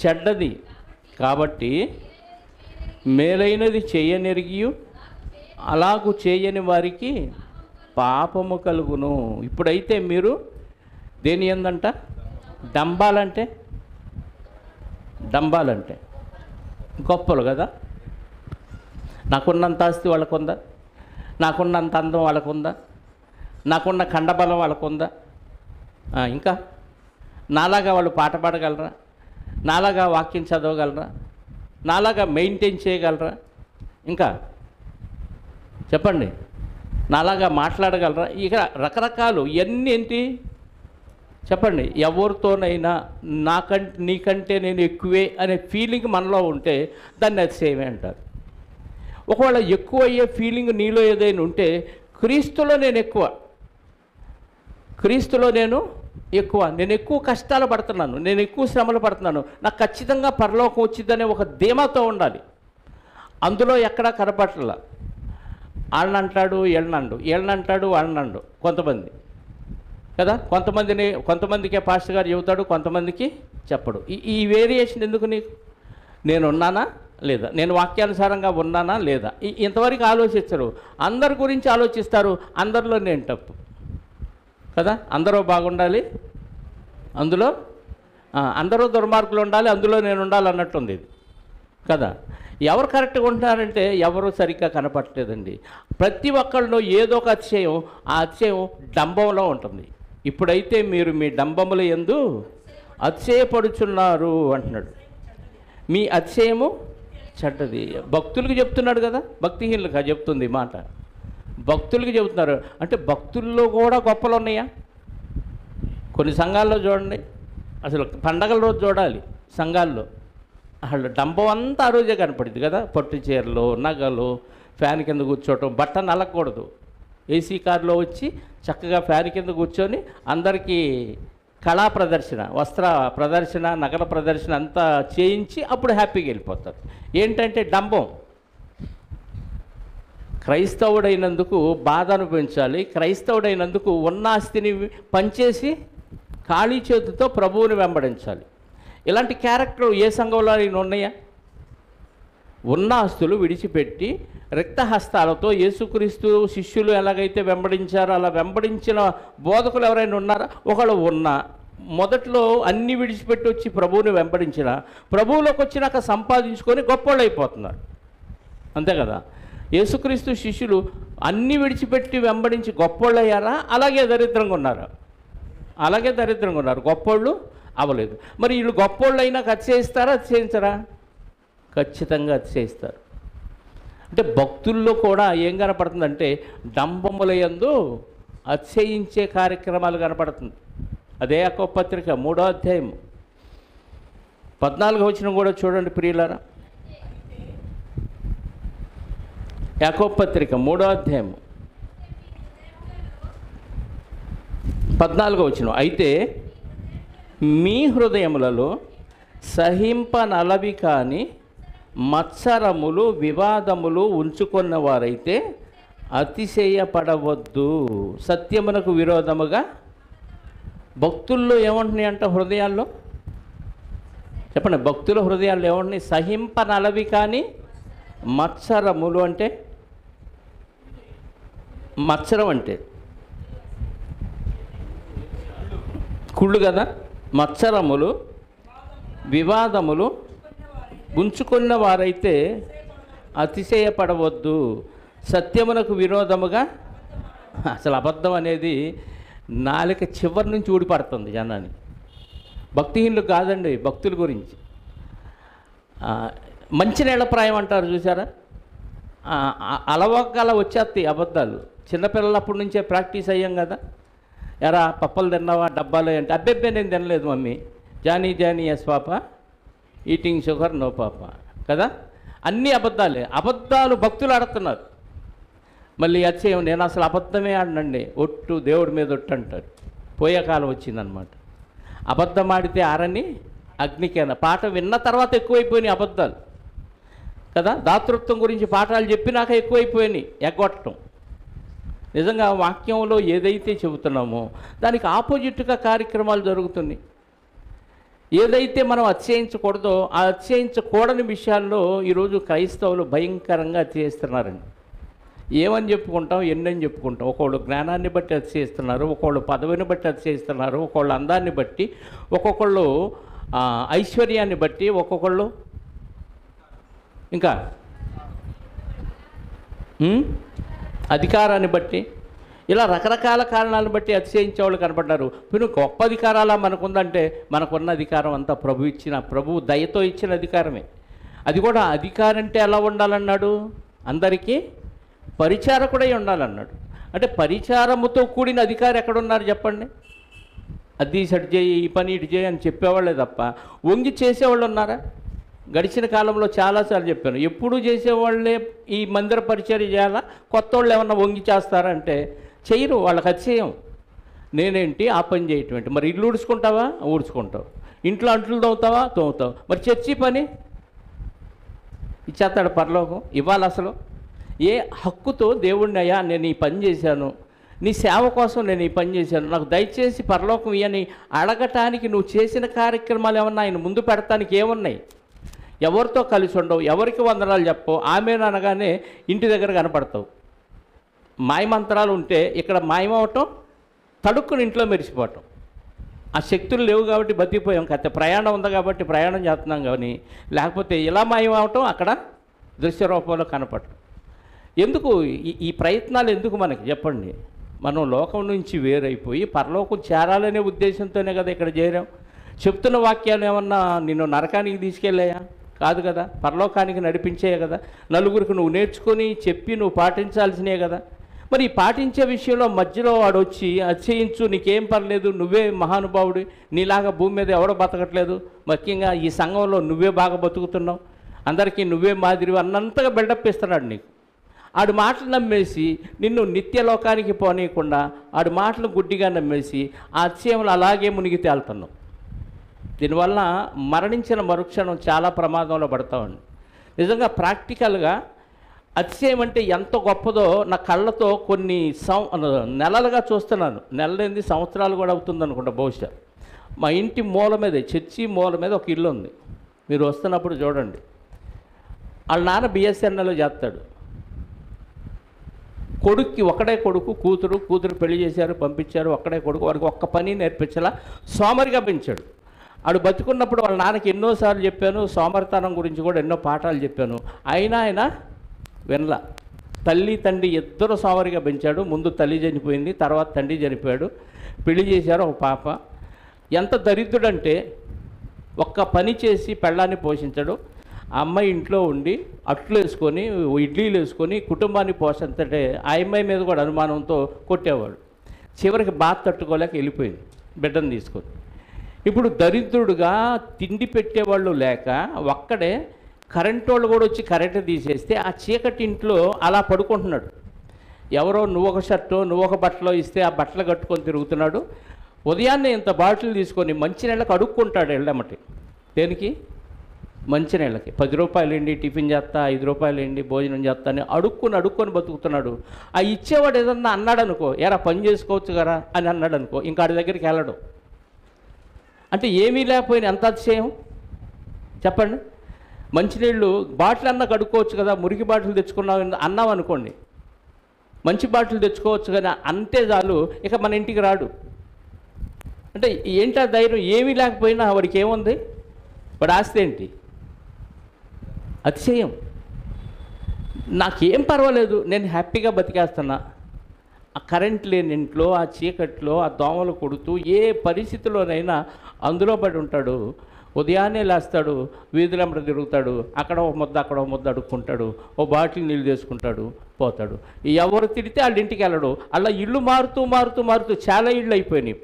చెడ్డది, కాబట్టి మేలైనది చేయనెరిగియు అలాగు చేయని వారికి పాపము కలుగును. ఇప్పుడైతే మీరు దేని యందంట? డంబాలంటే గొప్పలు కదా. నాకున్నంత ఆస్తి వాళ్ళకుందా, నాకున్నంత అందం వాళ్ళకుందా, నాకున్న కండబలం వాళ్ళకుందా, ఇంకా నాలాగా వాళ్ళు పాట పాడగలరా, నాలాగా వాక్యం చదవగలరా, నాలాగా మెయింటైన్ చేయగలరా, ఇంకా చెప్పండి, నాలాగా మాట్లాడగలరా? ఇక రకరకాలు ఇవన్నీ ఏంటి చెప్పండి. ఎవరితోనైనా నీకంటే నేను ఎక్కువే అనే ఫీలింగ్ మనలో ఉంటే దాన్ని అతిశయమే అంటారు. ఒకవేళ ఎక్కువ అయ్యే ఫీలింగ్ నీలో ఏదైనా ఉంటే క్రీస్తులో నేను ఎక్కువ, నేను ఎక్కువ కష్టాలు పడుతున్నాను, నేను ఎక్కువ శ్రమలు పడుతున్నాను, నాకు ఖచ్చితంగా పరలోకం వచ్చిందనే ఒక ధీమాతో ఉండాలి. అందులో ఎక్కడా కనపట్ల వాళ్ళనంటాడు వీళ్ళనంటాడు వాళ్ళనండు కొంతమంది కదా. కొంతమందికే పాస్టర్ గారు చెబుతాడు, కొంతమందికి చెప్పడు. ఈ వేరియేషన్ ఎందుకు నీకు? నేను ఉన్నానా లేదా, నేను వాక్యానుసారంగా ఉన్నానా లేదా, ఇంతవరకు ఆలోచించరు. అందరి గురించి ఆలోచిస్తారు, అందరిలో నేను తప్పు కదా. అందరూ బాగుండాలి, అందులో అందరూ దుర్మార్గులు ఉండాలి, అందులో నేను ఉండాలి అన్నట్టుంది ఇది కదా. ఎవరు కరెక్ట్గా ఉంటున్నారంటే ఎవరు సరిగ్గా కనపడలేదండి. ప్రతి ఒక్కళ్ళు ఏదో ఒక అతిశయం, ఆ అతిశయం డంబంలో ఉంటుంది. ఇప్పుడైతే మీరు మీ డంబముల యందు అతిశయపడుచున్నారు అంటున్నాడు. మీ అతిశయము చెడ్డది. భక్తులకు చెప్తున్నాడు కదా, భక్తిహీనులుగా చెప్తుంది మాట. భక్తులకి చెబుతున్నారు అంటే భక్తుల్లో కూడా గొప్పలు ఉన్నాయా? కొన్ని సంఘాల్లో చూడండి, అసలు పండగల రోజు చూడాలి సంఘాల్లో, అసలు డంబం అంతా ఆ రోజే కనపడుతుంది కదా. పట్టు చీరలు, నగలు, ఫ్యాన్ కింద కూర్చోవటం, బట్ట నలగకూడదు. ఏసీ కారులో వచ్చి చక్కగా ఫ్యాన్ కింద కూర్చొని అందరికీ కళా ప్రదర్శన, వస్త్ర ప్రదర్శన, నగల ప్రదర్శన అంతా చేయించి అప్పుడు హ్యాపీగా వెళ్ళిపోతారు. ఏంటంటే డంబం. క్రైస్తవుడైనందుకు బాధ అనుభవించాలి. క్రైస్తవుడైనందుకు ఉన్న ఆస్తిని పంచేసి ఖాళీ చేతితో ప్రభువుని వెంబడించాలి. ఇలాంటి క్యారెక్టర్ ఏ సంఘంలో ఉన్నాయా? ఉన్న ఆస్తులు విడిచిపెట్టి రిక్తహస్తాలతో యేసుక్రీస్తు శిష్యులు ఎలాగైతే వెంబడించారో అలా వెంబడించిన బోధకులు ఎవరైనా ఉన్నారా? ఒకళ్ళు మొదట్లో అన్నీ విడిచిపెట్టి వచ్చి ప్రభువుని వెంబడించిన, ప్రభువులోకి వచ్చినాక సంపాదించుకొని గొప్పోళ్ళు అయిపోతున్నారు, అంతే కదా. యేసుక్రీస్తు శిష్యులు అన్నీ విడిచిపెట్టి వెంబడించి గొప్పోళ్ళు అయ్యారా? అలాగే దరిద్రంగా ఉన్నారు, గొప్పోళ్ళు అవ్వలేదు. మరి వీళ్ళు గొప్పోళ్ళు అయినా అతిశయిస్తారా, అతిశయించరా? ఖచ్చితంగా అతిశయిస్తారు. అంటే భక్తుల్లో కూడా ఏం కనపడుతుందంటే డంబముల యందు అతిశయించే కార్యక్రమాలు కనపడుతుంది. అదే యాకోబు పత్రిక 3వ అధ్యాయం 14వ వచనం కూడా చూడండి ప్రియులారా. యాకోబు పత్రిక 3వ అధ్యాయం 14వ వచనం, అయితే మీ హృదయములలో సహింపనలవి కాని మత్సరములు, వివాదములు ఉంచుకున్న వారైతే అతిశయపడవద్దు. సత్యమునకు విరోధముగా భక్తుల్లో ఏముంటున్నాయి అంట? హృదయాల్లో చెప్పండి, భక్తుల హృదయాల్లో ఏముంటున్నాయి? సహింపనలవి కానీ మత్సరములు అంటే, మత్సరం అంటే కుళ్ళు కదా. మత్సరములు, వివాదములు ఉంచుకున్న వారైతే అతిశయపడవద్దు. సత్యమునకు విరోధముగా, అసలు అబద్ధం అనేది నాలుక చివరి నుంచి ఊడిపడుతుంది జనాన్ని. భక్తిహీనులు కాదండి, భక్తుల గురించి. మంచి నీళ్ళప్రాయం అంటారు చూసారా, అలవకాల వచ్చేస్తాయి అబద్ధాలు. చిన్నపిల్లలప్పటి నుంచే ప్రాక్టీస్ అయ్యాం కదా. ఎరా పప్పలు తిన్నావా, డబ్బాలు అంటే అబ్బెబ్బే నేను తినలేదు mummy, Johnny yes papa, eating sugar no papa కదా. అన్నీ అబద్ధాలు భక్తులు ఆడుతున్నారు. మళ్ళీ అతిశయం, నేను అసలు అబద్ధమే ఆడనండి, ఒట్టు దేవుడి మీద ఒట్టు అంటారు. పోయే కాలం వచ్చిందనమాట. అబద్ధం ఆడితే ఆరని అగ్నికేన. పాట విన్న తర్వాత ఎక్కువైపోయినాయి అబద్ధాలు కదా. దాతృత్వం గురించి పాఠాలు చెప్పినాక ఎక్కువైపోయినాయి ఎగ్గొట్టడం. నిజంగా వాక్యంలో ఏదైతే చెబుతున్నామో దానికి ఆపోజిట్గా కార్యక్రమాలు జరుగుతున్నాయి. ఏదైతే మనం అతిశయించకూడదో ఆ అతిశయించకూడని విషయాల్లో ఈరోజు క్రైస్తవులు భయంకరంగా అతిశయిస్తున్నారండి. ఏమని చెప్పుకుంటాం, ఎన్నని చెప్పుకుంటాం. ఒకళ్ళు జ్ఞానాన్ని బట్టి అతిశయిస్తున్నారు, ఒకళ్ళు పదవిని బట్టి అతిశయిస్తున్నారు, ఒకళ్ళు అందాన్ని బట్టి, ఒక్కొక్కళ్ళు ఐశ్వర్యాన్ని బట్టి, ఒక్కొక్కళ్ళు ఇంకా అధికారాన్ని బట్టి, ఇలా రకరకాల కారణాలను బట్టి అతిశయించే వాళ్ళు కనపడ్డారు. మీరు గొప్ప అధికారాలా మనకుందంటే మనకున్న అధికారం అంతా ప్రభు ఇచ్చిన, ప్రభువు దయతో ఇచ్చిన అధికారమే. అది కూడా అధికారం అంటే ఎలా ఉండాలన్నాడు, అందరికీ పరిచారకుడై ఉండాలన్నాడు. అంటే పరిచారముతో కూడిన అధికారి ఎక్కడున్నారు చెప్పండి. అది ఇటు చేయి, ఈ పని ఇటు చేయి అని చెప్పేవాళ్ళే తప్ప వంగి చేసేవాళ్ళు ఉన్నారా? గడిచిన కాలంలో చాలాసార్లు చెప్పాను, ఎప్పుడు చేసేవాళ్ళే ఈ మందిర పరిచర్య చేయాలా, కొత్త వాళ్ళు ఏమన్నా వంగి చేస్తారా అంటే చేయరు. వాళ్ళకి అతిశయం. నేనేంటి ఆ పని చేయటం ఏంటి? మరి ఇల్లు ఊడ్చుకుంటావా, ఊడ్చుకుంటావు. ఇంట్లో అంట్లు తోముతావా, తోముతావు. మరి చర్చి పని ఇచ్చేస్తాడు పరలోకం. ఇవ్వాలి అసలు ఏ హక్కుతో దేవుడిని, అయ్యా నేను ఈ పని చేశాను, నీ సేవ కోసం నేను ఈ పని చేశాను, నాకు దయచేసి పరలోకం ఇవని అడగటానికి నువ్వు చేసిన కార్యక్రమాలు ఏమన్నా ఆయన ముందు పెడతానికి ఏమున్నాయి? ఎవరితో కలిసి ఉండవు, ఎవరికి వందనాలు చెప్పవు, ఆమెను అనగానే ఇంటి దగ్గర కనపడతావు. మాయమంత్రాలు ఉంటే ఇక్కడ మాయమవటం, తడుక్కుని ఇంట్లో మెరిసిపోవటం. ఆ శక్తులు లేవు కాబట్టి బతికిపోయాం. కథ ప్రయాణం ఉంది కాబట్టి ప్రయాణం చేస్తున్నాం. కానీ లేకపోతే ఇలా మాయమవటం, అక్కడ దృశ్య రూపంలో కనపడటం. ఎందుకు ఈ ప్రయత్నాలు ఎందుకు మనకి చెప్పండి? మనం లోకం నుంచి వేరైపోయి పరలోకం చేరాలనే ఉద్దేశంతోనే కదా ఇక్కడ చేరాం. చెప్తున్న వాక్యాలు ఏమన్నా నిన్ను నరకానికి తీసుకెళ్ళాయా? కాదు కదా, పరలోకానికి నడిపించే కదా. నలుగురికి నువ్వు నేర్చుకొని చెప్పి నువ్వు పాటించాల్సినే కదా. మరి ఈ పాటించే విషయంలో మధ్యలో వాడు వచ్చి అతిశయించు, నీకేం పర్లేదు, నువ్వే మహానుభావుడు, నీలాగా భూమి మీద ఎవడో బతకట్లేదు, ముఖ్యంగా ఈ సంఘంలో నువ్వే బాగా బతుకుతున్నావు, అందరికీ నువ్వే మాదిరి అన్నంతగా బిల్డప్ ఇస్తున్నాడు నీకు. ఆడి మాటలు నమ్మేసి నిన్ను నిత్యలోకానికి పోనీయకుండా ఆడి మాటలు గుడ్డిగా నమ్మేసి ఆ అతిశయంలో అలాగే మునిగి తేలుతున్నావు. దీనివల్ల మరణించిన మరుక్షణం చాలా ప్రమాదంలో పడతామండి. నిజంగా ప్రాక్టికల్గా అతిశయం అంటే ఎంత గొప్పదో నా కళ్ళతో కొన్ని నెలలుగా చూస్తున్నాను. నెలలేంది సంవత్సరాలు కూడా అవుతుంది అనుకుంటా బహుశా. మా ఇంటి మూల మీదే, చర్చి మూల మీద ఒక ఇల్లు ఉంది. మీరు వస్తున్నప్పుడు చూడండి. వాళ్ళ నాన్న బిఎస్ఎన్ఎల్లో చేస్తాడు. కొడుక్కి ఒకడే కొడుకు, కూతురు పెళ్లి చేశారు, పంపించారు. ఒక్కడే కొడుకు, వాడికి ఒక్క పని నేర్పించాలా, సోమరిగా పెంచాడు. ఆడు బతుకున్నప్పుడు వాళ్ళ నాన్నకి ఎన్నోసార్లు చెప్పాను, సోమరితనం గురించి కూడా ఎన్నో పాఠాలు చెప్పాను. అయినా ఆయన వినలా. తల్లి తండ్రి ఇద్దరు సోమరిగా పెంచాడు. ముందు తల్లి చనిపోయింది, తర్వాత తండ్రి చనిపోయాడు. పెళ్లి చేశారు, ఒక పాప. ఎంత దరిద్రుడంటే ఒక్క పని చేసి పెళ్ళాన్ని పోషించడు. ఆ అమ్మాయి ఇంట్లో ఉండి అట్లు వేసుకొని, ఇడ్లీలు వేసుకొని కుటుంబాన్ని పోషించటే ఆ అమ్మాయి మీద కూడా అనుమానంతో కొట్టేవాడు. చివరికి బాధ తట్టుకోలేక వెళ్ళిపోయింది బిడ్డను తీసుకొని. ఇప్పుడు దరిద్రుడుగా తిండి పెట్టేవాళ్ళు లేక ఒక్కడే కరెంటు వాళ్ళు కూడా వచ్చి కరెంటు తీసేస్తే ఆ చీకటి ఇంట్లో అలా పడుకుంటున్నాడు. ఎవరో నువ్వొక షర్టో నువ్వొక బట్టలో ఇస్తే ఆ బట్టలు కట్టుకొని తిరుగుతున్నాడు. ఉదయాన్నే ఇంత బాటిల్ తీసుకొని మంచినీళ్ళకి అడుక్కుంటాడు వెళ్ళమటి. దేనికి? మంచినీళ్ళకి. 10 రూపాయలు ఏంటి టిఫిన్ చేస్తా, 5 రూపాయలు ఏంటి భోజనం చేస్తా అని అడుక్కొని బతుకుతున్నాడు. ఆ ఇచ్చేవాడు ఏదన్నా అన్నాడు అనుకో, ఎరా పని చేసుకోవచ్చు కదా అని అన్నాడు అనుకో, ఇంకా ఆడి దగ్గరికి వెళ్ళడం. అంటే ఏమీ లేకపోయినా ఎంత అతిశయం చెప్పండి. మంచినీళ్ళు బాటిల్ అన్నా కడుక్కోవచ్చు కదా, మురికి బాటిల్ తెచ్చుకున్నావు అన్నాం అనుకోండి, మంచి బాటిల్ తెచ్చుకోవచ్చు కానీ అంతే చాలు, ఇక మన ఇంటికి రాడు. అంటే ఏంటా ధైర్యం? ఏమీ లేకపోయినా వాడికి ఏముంది? వాడి ఆస్తి ఏంటి? అతిశయం. నాకేం పర్వాలేదు, నేను హ్యాపీగా బతికేస్తున్నా. ఆ కరెంట్ లేని ఇంట్లో, ఆ చీకట్లో, ఆ దోమలు కొడుతూ ఏ పరిస్థితిలోనైనా అందులో పడి ఉంటాడు. ఉదయాన్నే లేస్తాడు, వీధులంబడి తిరుగుతాడు, అక్కడ ఒక ముద్ద అక్కడ ఒక ముద్ద అడుక్కుంటాడు, ఓ బాటిల్ నీళ్ళు తీసుకుంటాడు, పోతాడు. ఎవరు తిడితే వాళ్ళ ఇంటికి వెళ్ళడు. అలా ఇల్లు మారుతూ చాలా ఇళ్ళు అయిపోయినాయి.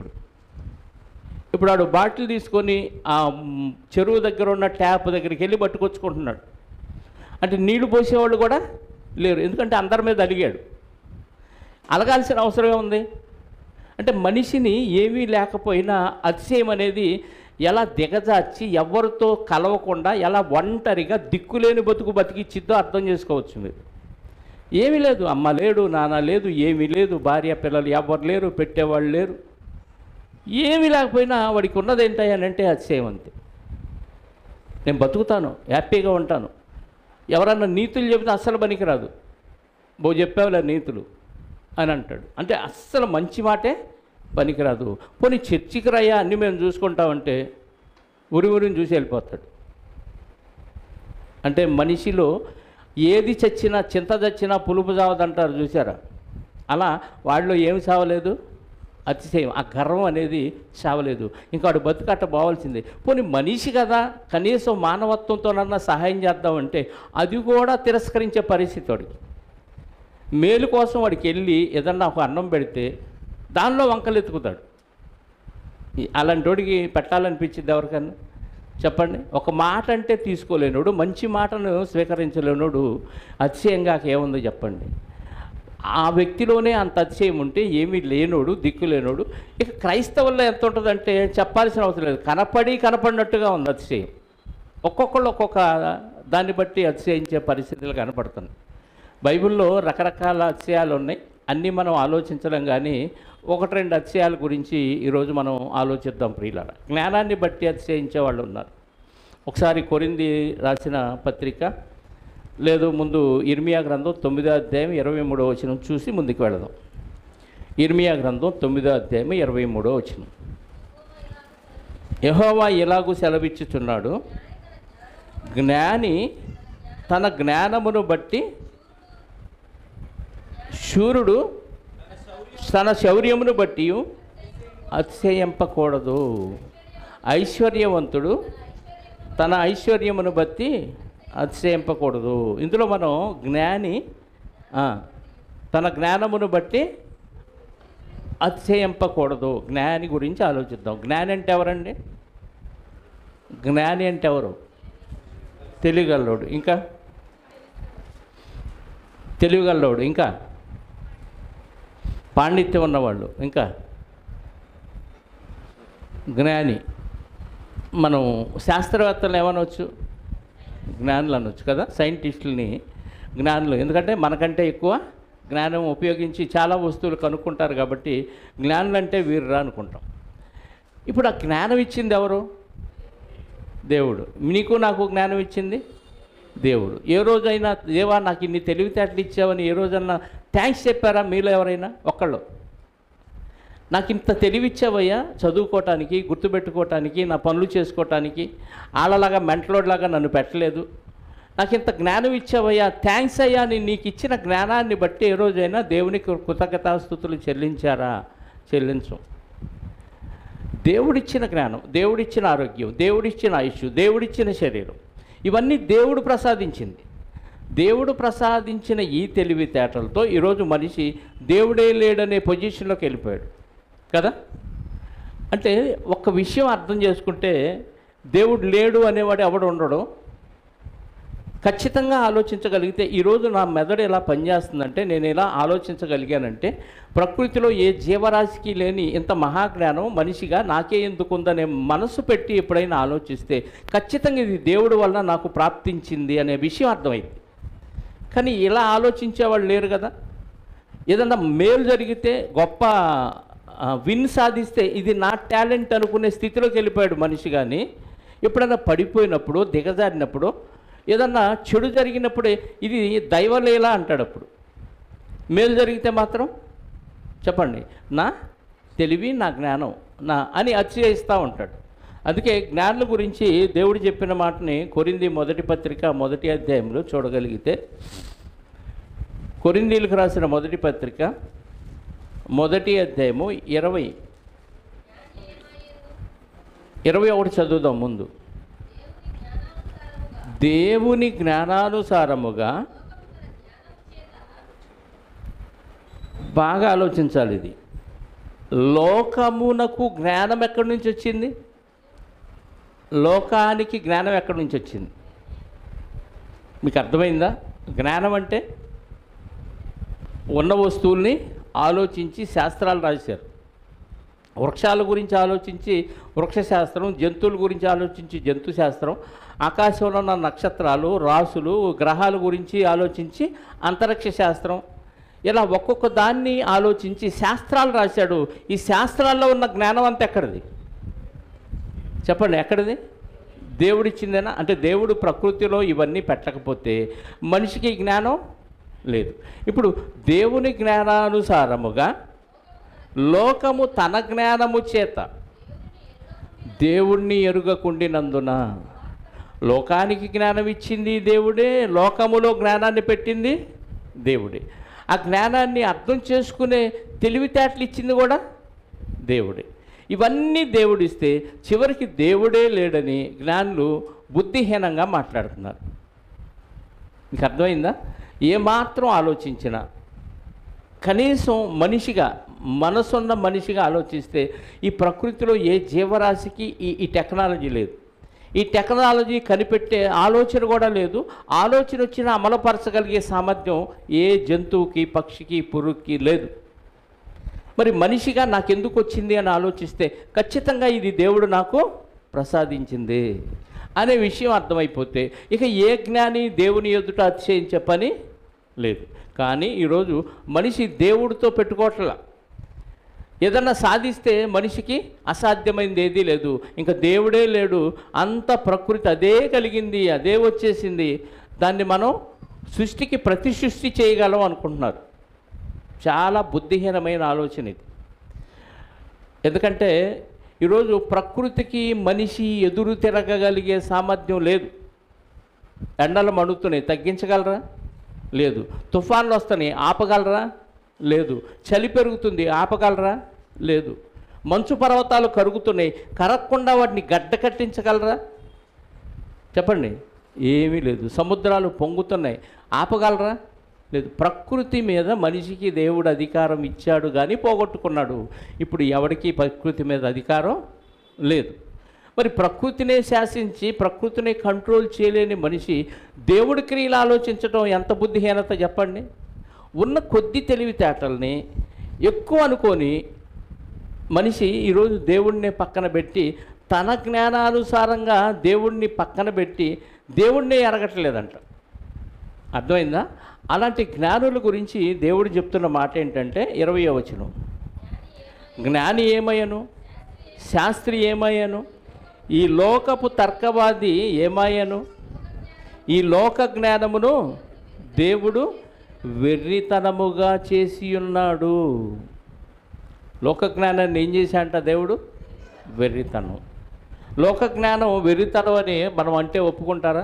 ఇప్పుడు వాడు బాటిల్ తీసుకొని ఆ చెరువు దగ్గర ఉన్న ట్యాప్ దగ్గరికి వెళ్ళి పట్టుకొచ్చుకుంటున్నాడు. అంటే నీళ్లు పోసేవాళ్ళు కూడా లేరు, ఎందుకంటే అందరి మీద అలిగాడు. అలగాల్సిన అవసరమే ఉంది. అంటే మనిషిని ఏమీ లేకపోయినా అతిశయం అనేది ఎలా దిగజార్చి ఎవరితో కలవకుండా ఎలా ఒంటరిగా దిక్కులేని బతుకు బతికిచ్చిద్దో అర్థం చేసుకోవచ్చు మీరు. ఏమీ లేదు, అమ్మ లేడు, నాన్న లేదు, ఏమీ లేదు, భార్య పిల్లలు ఎవరు లేరు, పెట్టేవాళ్ళు లేరు, ఏమీ లేకపోయినా వాడికి ఉన్నది ఏంటంటే అతిశయం అంతే. నేను బతుకుతాను, హ్యాపీగా ఉంటాను. ఎవరన్నా నీతులు చెబితే అస్సలు పనికిరాదు, బో చెప్పావులే నీతులు అని అంటాడు. అంటే అస్సలు మంచి మాటే పనికిరాదు. పోనీ చర్చికి రయ్యా అన్నీ మేము చూసుకుంటామంటే ఉరిని చూసి వెళ్ళిపోతాడు. అంటే మనిషిలో ఏది చచ్చినా, చింత చచ్చినా పులుపు చావదంటారు చూసారా, అలా వాడిలో ఏమి చావలేదు, అతిశయం, ఆ గర్వం అనేది చావలేదు. ఇంకా వాడు బతుకట్ట పోవాల్సిందే. పోనీ మనిషి కదా, కనీసం మానవత్వంతోనన్నా సహాయం చేద్దామంటే అది కూడా తిరస్కరించే పరిస్థితి వాడికి. మేలు కోసం వాడికి వెళ్ళి ఏదన్నా ఒక అన్నం పెడితే దానిలో వంకలు ఎత్తుకుతాడు. అలాంటి వాడికి పెట్టాలనిపించింది ఎవరికన్నా చెప్పండి? ఒక మాట అంటే తీసుకోలేనోడు, మంచి మాటను స్వీకరించలేనోడు అతిశయంగా ఏముందో చెప్పండి? ఆ వ్యక్తిలోనే అంత అతిశయం ఉంటే ఏమీ లేనోడు, దిక్కు లేనోడు. ఇక క్రైస్తవుల్లో ఎంత ఉంటుందంటే చెప్పాల్సిన అవసరం లేదు, కనపడినట్టుగా ఉంది అతిశయం. ఒక్కొక్కళ్ళు ఒక్కొక్క దాన్ని బట్టి అతిశయించే పరిస్థితులు కనపడుతున్నాయి. బైబిల్లో రకరకాల అతిశయాలు ఉన్నాయి, అన్నీ మనం ఆలోచించడం. కానీ ఒకటి రెండు అతిశయాల గురించి ఈరోజు మనం ఆలోచిద్దాం ప్రియులారా. జ్ఞానాన్ని బట్టి అతిశయించే వాళ్ళు ఉన్నారు. ఒకసారి కొరింథీ రాసిన పత్రిక, లేదు ముందు ఇర్మియా గ్రంథం 9వ అధ్యాయం 23వ వచనం చూసి ముందుకు వెళదాం. ఇర్మియా గ్రంథం 9వ అధ్యాయం 23వ వచనం. యెహోవా ఇలాగూ సెలవిచ్చుచున్నాడు, జ్ఞాని తన జ్ఞానమును బట్టి, శూరుడు తన శౌర్యమును బట్టి అతిశయింపకూడదు. ఐశ్వర్యవంతుడు తన ఐశ్వర్యమును బట్టి అతిశయింపకూడదు. ఇందులో మనం జ్ఞాని తన జ్ఞానమును బట్టి అతిశయింపకూడదు. జ్ఞాని గురించి ఆలోచిద్దాం. జ్ఞాని అంటే ఎవరండి? జ్ఞాని అంటే ఎవరు? తెలియగలడు. ఇంకా తెలియగలడు, ఇంకా పాండిత్యం ఉన్నవాళ్ళు, ఇంకా జ్ఞాని. మనం శాస్త్రవేత్తలు ఏమనవచ్చు? జ్ఞానులు అనొచ్చు కదా, సైంటిస్టులని జ్ఞానులు. ఎందుకంటే మనకంటే ఎక్కువ జ్ఞానం ఉపయోగించి చాలా వస్తువులు కనుక్కుంటారు కాబట్టి జ్ఞానులు అంటే వీరురా అనుకుంటాం. ఇప్పుడు ఆ జ్ఞానం ఇచ్చింది ఎవరు? దేవుడు. నీకు నాకు జ్ఞానం ఇచ్చింది దేవుడు. ఏ రోజైనా దేవా నాకు ఇన్ని తెలివితేటలు ఇచ్చావని ఏ రోజన్నా థ్యాంక్స్ చెప్పారా మీలో ఎవరైనా? ఒక్కళ్ళు నాకు ఇంత తెలివిచ్చావయ్యా చదువుకోవటానికి, గుర్తుపెట్టుకోవటానికి, నా పనులు చేసుకోవటానికి, వాళ్ళలాగా మెంటలోడ్లాగా నన్ను పెట్టలేదు, నాకు ఇంత జ్ఞానం ఇచ్చావయ్యా, థ్యాంక్స్ అయ్యా, నేను నీకు ఇచ్చిన జ్ఞానాన్ని బట్టి ఏ రోజైనా దేవునికి కృతజ్ఞతాస్తుతులు చెల్లించారా? చెల్లించం. దేవుడిచ్చిన జ్ఞానం, దేవుడిచ్చిన ఆరోగ్యం, దేవుడిచ్చిన ఆయుష్, దేవుడిచ్చిన శరీరం, ఇవన్నీ దేవుడు ప్రసాదించింది. దేవుడు ప్రసాదించిన ఈ తెలివితేటలతో ఈరోజు మనిషి దేవుడే లేడనే పొజిషన్లోకి వెళ్ళిపోయాడు కదా. అంటే ఒక్క విషయం అర్థం చేసుకుంటే, దేవుడు లేడు అనేవాడు ఎవడు ఉండడు. ఖచ్చితంగా ఆలోచించగలిగితే, ఈరోజు నా మెదడు ఎలా పనిచేస్తుందంటే, నేను ఎలా ఆలోచించగలిగానంటే, ప్రకృతిలో ఏ జీవరాశికి లేని ఇంత మహాజ్ఞానం మనిషిగా నాకే ఎందుకుందనే మనసు పెట్టి ఎప్పుడైనా ఆలోచిస్తే ఖచ్చితంగా ఇది దేవుడి వల్ల నాకు ప్రాప్తించింది అనే విషయం అర్థమైంది. కానీ ఇలా ఆలోచించేవాళ్ళు లేరు కదా. ఏదన్నా మేలు జరిగితే, గొప్ప విన్ సాధిస్తే ఇది నా టాలెంట్ అనుకునే స్థితిలోకి వెళ్ళిపోయాడు మనిషి. కానీ ఎప్పుడైనా పడిపోయినప్పుడు, దిగజారినప్పుడు, ఏదన్నా చెడు జరిగినప్పుడే ఇది దైవలీల అంటాడు. అప్పుడు మేలు జరిగితే మాత్రం చెప్పండి, నా తెలివి, నా జ్ఞానం, నా అని అతిశయిస్తూ ఉంటాడు. అందుకే జ్ఞానుల గురించి దేవుడు చెప్పిన మాటని కొరింథీ మొదటి పత్రిక 1వ అధ్యాయంలో చూడగలిగితే, కొరింథీలకు రాసిన మొదటి పత్రిక 1వ అధ్యాయము 21 చదువుదాం ముందు. దేవుని జ్ఞానానుసారముగా, బాగా ఆలోచించాలి ఇది, లోకమునకు జ్ఞానం ఎక్కడి నుంచి వచ్చింది? లోకానికి జ్ఞానం ఎక్కడి నుంచి వచ్చింది? మీకు అర్థమైందా? జ్ఞానం అంటే ఉన్న వస్తువుల్ని ఆలోచించి శాస్త్రాలు రాశారు. వృక్షాల గురించి ఆలోచించి వృక్షశాస్త్రం, జంతువుల గురించి ఆలోచించి జంతు శాస్త్రం, ఆకాశంలో ఉన్న నక్షత్రాలు, రాసులు, గ్రహాల గురించి ఆలోచించి అంతరిక్ష శాస్త్రం, ఇలా ఒక్కొక్క దాన్ని ఆలోచించి శాస్త్రాలు రాశాడు. ఈ శాస్త్రాల్లో ఉన్న జ్ఞానం అంతా ఎక్కడిది చెప్పండి? ఎక్కడిది? దేవుడిచ్చిందేనా? అంటే దేవుడు ప్రకృతిలో ఇవన్నీ పెట్టకపోతే మనిషికి జ్ఞానం లేదు. ఇప్పుడు దేవుని జ్ఞానానుసారముగా లోకము తన జ్ఞానము చేత దేవుణ్ణి ఎరుగకుండినందున, లోకానికి జ్ఞానం ఇచ్చింది దేవుడే, లోకములో జ్ఞానాన్ని పెట్టింది దేవుడే, ఆ జ్ఞానాన్ని అర్థం చేసుకునే తెలివితేటలు ఇచ్చింది కూడా దేవుడే. ఇవన్నీ దేవుడిస్తే చివరికి దేవుడే లేడని జ్ఞానులు బుద్ధిహీనంగా మాట్లాడుతున్నారు. మీకు అర్థమైందా? ఏమాత్రం ఆలోచించినా, కనీసం మనిషిగా, మనసున్న మనిషిగా ఆలోచిస్తే ఈ ప్రకృతిలో ఏ జీవరాశికి ఈ టెక్నాలజీ లేదు. ఈ టెక్నాలజీ కనిపెట్టే ఆలోచన కూడా లేదు. ఆలోచన వచ్చినా అమలుపరచగలిగే సామర్థ్యం ఏ జంతువుకి, పక్షికి, పురుగుకి లేదు. మరి మనిషిగా నాకెందుకు వచ్చింది అని ఆలోచిస్తే ఖచ్చితంగా ఇది దేవుడు నాకు ప్రసాదించింది అనే విషయం అర్థమైపోతే ఇక ఏ జ్ఞాని దేవుని ఎదుట అతిశయించే పని లేదు. కానీ ఈరోజు మనిషి దేవుడితో పెట్టుకోవట్లా. ఏదన్నా సాధిస్తే మనిషికి అసాధ్యమైంది ఏదీ లేదు. ఇంకా దేవుడే లేడు, అంత ప్రకృతి అదే కలిగింది, అదే వచ్చేసింది, దాన్ని మనం సృష్టికి ప్రతి సృష్టి చేయగలం అనుకుంటున్నారు. చాలా బుద్ధిహీనమైన ఆలోచన ఇది. ఎందుకంటే ఈరోజు ప్రకృతికి మనిషి ఎదురు తిరగగలిగే సామర్థ్యం లేదు. ఎండలు మండుతున్నాయి, తగ్గించగలరా? లేదు. తుఫాన్లు వస్తున్నాయి, ఆపగలరా? లేదు. చలి పెరుగుతుంది, ఆపగలరా? లేదు. మంచు పర్వతాలు కరుగుతున్నాయి, కరగకుండా వాటిని గడ్డ కట్టించగలరా? చెప్పండి. ఏమీ లేదు. సముద్రాలు పొంగుతున్నాయి, ఆపగలరా? లేదు. ప్రకృతి మీద మనిషికి దేవుడు అధికారం ఇచ్చాడు కానీ పోగొట్టుకున్నాడు. ఇప్పుడు ఎవరికి ప్రకృతి మీద అధికారం లేదు. మరి ప్రకృతినే శాసించి ప్రకృతిని కంట్రోల్ చేయలేని మనిషి దేవుడి క్రియలు ఆలోచించడం ఎంత బుద్ధిహీనత చెప్పండి. ఉన్న కొద్ది తెలివితేటల్ని ఎక్కువ అనుకొని మనిషి ఈరోజు దేవుడిని పక్కన పెట్టి తన జ్ఞానానుసారంగా దేవుడిని పక్కన పెట్టి దేవుడిని ఎరగట్లేదంట. అర్థమైందా? అలాంటి జ్ఞానుల గురించి దేవుడు చెప్తున్న మాట ఏంటంటే 20వ వచనం, జ్ఞాని ఏమయ్యను, శాస్త్రి ఏమయ్యను, ఈ లోకపు తర్కవాది ఏమయ్యను, ఈ లోక జ్ఞానమును దేవుడు వెర్రితనముగా చేసి ఉన్నాడు. లోక జ్ఞానాన్ని ఏం చేశాడంట దేవుడు? వెర్రితనం. లోక జ్ఞానం వెర్రితనం అని మనం అంటే ఒప్పుకుంటారా?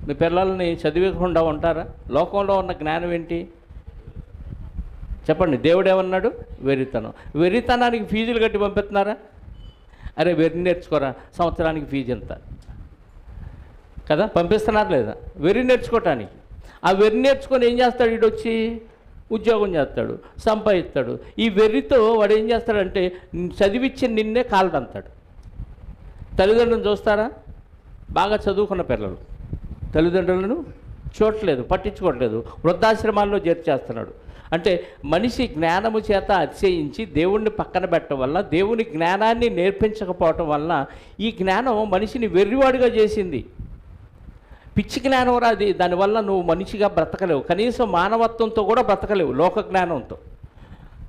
మీ పిల్లల్ని చదివకుండా ఉంటారా? లోకంలో ఉన్న జ్ఞానం ఏంటి చెప్పండి. దేవుడు ఏమన్నాడు? వెర్రితనం. వెర్రితనానికి ఫీజులు కట్టి పంపిస్తున్నారా? అరే వెర్రి నేర్చుకోరా, సంవత్సరానికి ఫీజు ఎంత కదా పంపిస్తున్నారు లేదా? వెర్రి నేర్చుకోవటానికి. ఆ వెర్రి నేర్చుకొని ఏం చేస్తాడు? వీడు వచ్చి ఉద్యోగం చేస్తాడు, సంపాదిస్తాడు. ఈ వెర్రితో వాడు ఏం చేస్తాడంటే చదివిచ్చి నిన్నే కాలడంతాడు. తల్లిదండ్రులను చూస్తారా? బాగా చదువుకున్న పిల్లలు తల్లిదండ్రులను చూడట్లేదు, పట్టించుకోవట్లేదు, వృద్ధాశ్రమాల్లో చేర్చేస్తున్నాడు. అంటే మనిషి జ్ఞానము చేత అతిశయించి దేవుణ్ణి పక్కన పెట్టడం వల్ల, దేవుని జ్ఞానాన్ని నేర్పించకపోవటం వల్ల ఈ జ్ఞానం మనిషిని వెర్రివాడిగా చేసింది. పిచ్చి జ్ఞానం రాది. దానివల్ల నువ్వు మనిషిగా బ్రతకలేవు, కనీసం మానవత్వంతో కూడా బ్రతకలేవు లోక జ్ఞానంతో.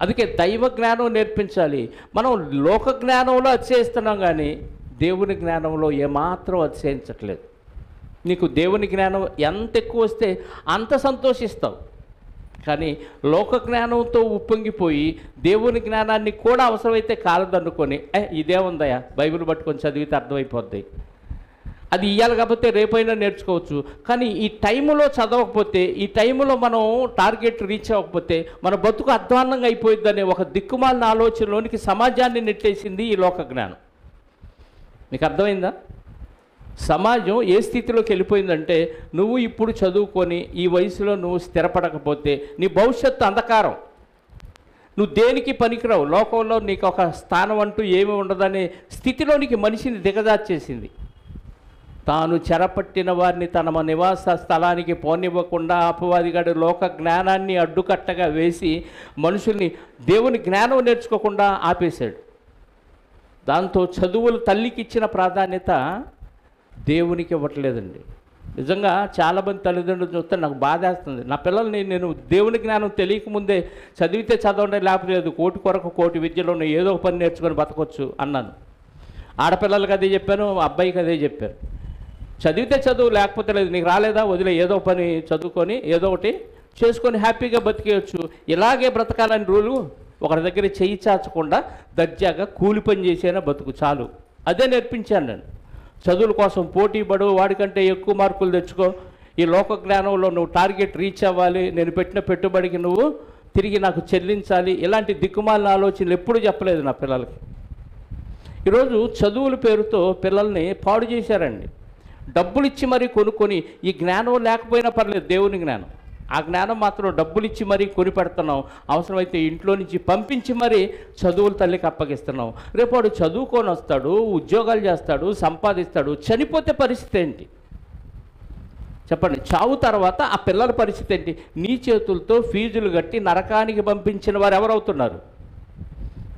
అందుకే దైవ జ్ఞానం నేర్పించాలి. మనం లోక జ్ఞానంలో అతిశయిస్తున్నాం కానీ దేవుని జ్ఞానంలో ఏమాత్రం అతిశయించట్లేదు. నీకు దేవుని జ్ఞానం ఎంత ఎక్కువ వస్తే అంత సంతోషిస్తావు. కానీ లోక జ్ఞానంతో ఉప్పొంగిపోయి దేవుని జ్ఞానాన్ని కూడా అవసరమైతే కాలదనుకొని ఇదే ఉందయా, బైబిల్ పట్టుకొని చదివితే అర్థమైపోద్ది, అది ఇవ్వాలి కాకపోతే రేపైనా నేర్చుకోవచ్చు. కానీ ఈ టైంలో చదవకపోతే, ఈ టైంలో మనం టార్గెట్ రీచ్ అవ్వకపోతే మన బతుకు అధ్వాన్నంగా అయిపోయిద్దనే ఒక దిక్కుమాలిన ఆలోచనలోనికి సమాజాన్ని నెట్టేసింది ఈ లోక జ్ఞానం. మీకు అర్థమైందా? సమాజం ఏ స్థితిలోకి వెళ్ళిపోయిందంటే నువ్వు ఇప్పుడు చదువుకొని ఈ వయసులో నువ్వు స్థిరపడకపోతే నీ భవిష్యత్తు అంధకారం, నువ్వు దేనికి పనికిరావు, లోకంలో నీకు ఒక స్థానం అంటూ ఏమీ ఉండదనే స్థితిలోనికి మనిషిని దిగజార్చేసింది. తాను చెరపట్టిన వారిని తన నివాస స్థలానికి పోనివ్వకుండా అపవాదిగాడు లోక జ్ఞానాన్ని అడ్డుకట్టగా వేసి మనుషుల్ని దేవుని జ్ఞానం నేర్చుకోకుండా ఆపేశాడు. దాంతో చదువులు తల్లికి ఇచ్చిన ప్రాధాన్యత దేవునికి ఇవ్వట్లేదండి. నిజంగా చాలామంది తల్లిదండ్రులు చూస్తే నాకు బాధేస్తుంది. నా పిల్లల్ని నేను దేవుని జ్ఞానం తెలియకముందే చదివితే చదవండి, లేకపోతే లేదు, కోటి కొరకు కోటి విద్యలో ఏదో ఒక పని నేర్చుకొని బతకొచ్చు అన్నాను. ఆడపిల్లలకి అదే చెప్పాను, అబ్బాయికి అదే చెప్పాను. చదివితే చదువు, లేకపోతే లేదు, నీకు రాలేదా వదిలే, ఏదో పని చదువుకొని ఏదో ఒకటి చేసుకొని హ్యాపీగా బతికేయచ్చు. ఇలాగే బ్రతకాలని రూలు ఒకరి దగ్గర చెయ్యి చాచకుండా దర్జాగా కూలి పని చేసేనా బతుకు చాలు, అదే నేర్పించాను నేను. చదువుల కోసం పోటీ పడు, వాడికంటే ఎక్కువ మార్కులు తెచ్చుకో, ఈ లోక జ్ఞానంలో నువ్వు టార్గెట్ రీచ్ అవ్వాలి, నేను పెట్టిన పెట్టుబడికి నువ్వు తిరిగి నాకు చెల్లించాలి, ఇలాంటి దిక్కుమాలిన ఆలోచనలు ఎప్పుడూ చెప్పలేదు నా పిల్లలకి. ఈరోజు చదువుల పేరుతో పిల్లల్ని పాడు చేశారండి. డబ్బులు ఇచ్చి మరీ కొనుక్కొని, ఈ జ్ఞానం లేకపోయినా పర్లేదు, దేవుని జ్ఞానం, ఆ జ్ఞానం మాత్రం డబ్బులు ఇచ్చి మరీ కొని పెడుతున్నాం. అవసరమైతే ఇంట్లో నుంచి పంపించి మరీ చదువులు తల్లికి అప్పగిస్తున్నాం. రేపు వాడు చదువుకొని వస్తాడు, ఉద్యోగాలు చేస్తాడు, సంపాదిస్తాడు, చనిపోతే పరిస్థితి ఏంటి చెప్పండి? చావు తర్వాత ఆ పిల్లల పరిస్థితి ఏంటి? నీ చేతులతో ఫీజులు కట్టి నరకానికి పంపించిన వారు ఎవరవుతున్నారు?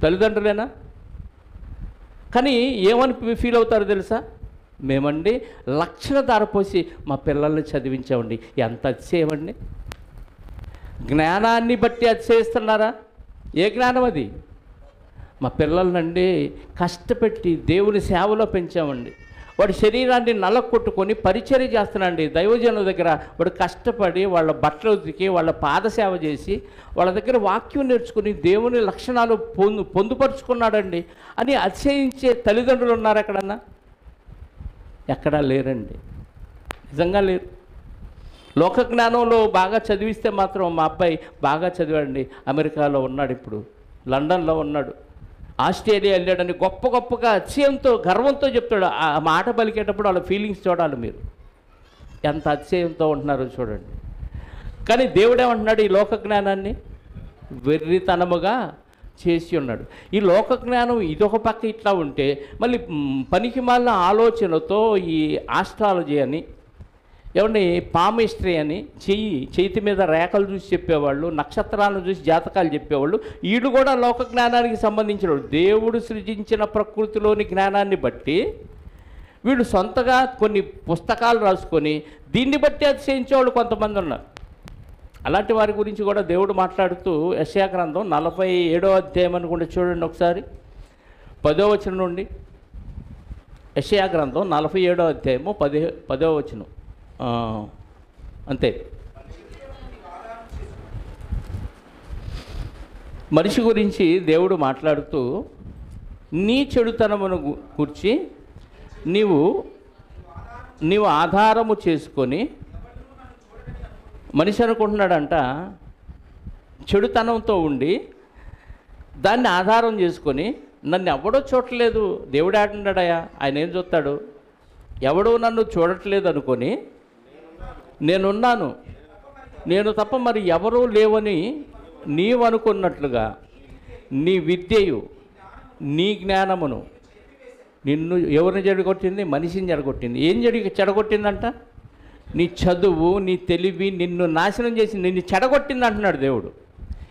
తల్లిదండ్రులేనా? కానీ ఏమని ఫీల్ అవుతారు తెలుసా? మేమండి లక్షల ధారపోసి మా పిల్లల్ని చదివించామండి. ఎంత అతిశయమండి! జ్ఞానాన్ని బట్టి అతిశయిస్తున్నారా? ఏ జ్ఞానం అది? మా పిల్లలనండి కష్టపెట్టి దేవుని సేవలో పెంచామండి. వాడి శరీరాన్ని నలకొట్టుకొని పరిచర్య చేస్తున్నాండి దైవజనుల దగ్గర. వాడు కష్టపడి వాళ్ళ బట్టలు ఉతికి వాళ్ళ పాదసేవ చేసి వాళ్ళ దగ్గర వాక్యం నేర్చుకుని దేవుని లక్షణాలు పొందుపరుచుకున్నాడండి అని అతిశయించే తల్లిదండ్రులు ఉన్నారు ఎక్కడన్నా? ఎక్కడా లేరండి, నిజంగా లేరు. లోక జ్ఞానంలో బాగా చదివిస్తే మాత్రం మా అబ్బాయి బాగా చదివాడండి, అమెరికాలో ఉన్నాడు, ఇప్పుడు లండన్లో ఉన్నాడు, ఆస్ట్రేలియా వెళ్ళాడని గొప్పగా అతిశయంతో గర్వంతో చెప్తాడు. ఆ మాట పలికేటప్పుడు వాళ్ళ ఫీలింగ్స్ చూడాలి మీరు, ఎంత అతిశయంతో ఉంటున్నారో చూడండి. కానీ దేవుడేమంటున్నాడు? ఈ లోక జ్ఞానాన్ని వెర్రితనముగా చేసి ఉన్నాడు. ఈ లోక జ్ఞానం ఇదొక పక్క ఇట్లా ఉంటే, మళ్ళీ పనికి మాలిన ఆలోచనతో ఈ ఆస్ట్రాలజీ అని, ఏమండి పామిస్ట్రీ అని, చేతి మీద రేఖలు చూసి చెప్పేవాళ్ళు, నక్షత్రాలను చూసి జాతకాలు చెప్పేవాళ్ళు, వీళ్ళు కూడా లోక జ్ఞానానికి సంబంధించిన వాళ్ళు. దేవుడు సృజించిన ప్రకృతిలోని జ్ఞానాన్ని బట్టి వీళ్ళు సొంతగా కొన్ని పుస్తకాలు రాసుకొని దీన్ని బట్టి అతిశయించేవాళ్ళు కొంతమంది ఉన్నారు. అలాంటి వారి గురించి కూడా దేవుడు మాట్లాడుతూ యెషయా గ్రంథం 47వ అధ్యాయం అనుకుంటే చూడండి ఒకసారి, 10వ వచనం నుండి. యెషయా గ్రంథం 47వ అధ్యాయము 10వ వచనం, అంతే. మనిషి గురించి దేవుడు మాట్లాడుతూ నీ చెడుతనమును గురించి నీవు ఆధారము చేసుకొని, మనిషి అనుకుంటున్నాడంట చెడుతనంతో ఉండి దాన్ని ఆధారం చేసుకొని, నన్ను ఎవడో చూడట్లేదు, దేవుడు ఆడున్నాడయా, ఆయన ఏం చూస్తాడు, ఎవడో నన్ను చూడట్లేదు అనుకొని నేనున్నాను, నేను తప్ప మరి ఎవరూ లేవని నీవు అనుకున్నట్లుగా నీ విద్యయు నీ జ్ఞానమును నిన్ను ఎవరిని చెడగొట్టింది? మనిషిని చెడగొట్టింది. ఏం చెడగొట్టిందంట? నీ చదువు, నీ తెలివి నిన్ను నాశనం చేసి నిన్ను చెడగొట్టింది అంటున్నాడు దేవుడు.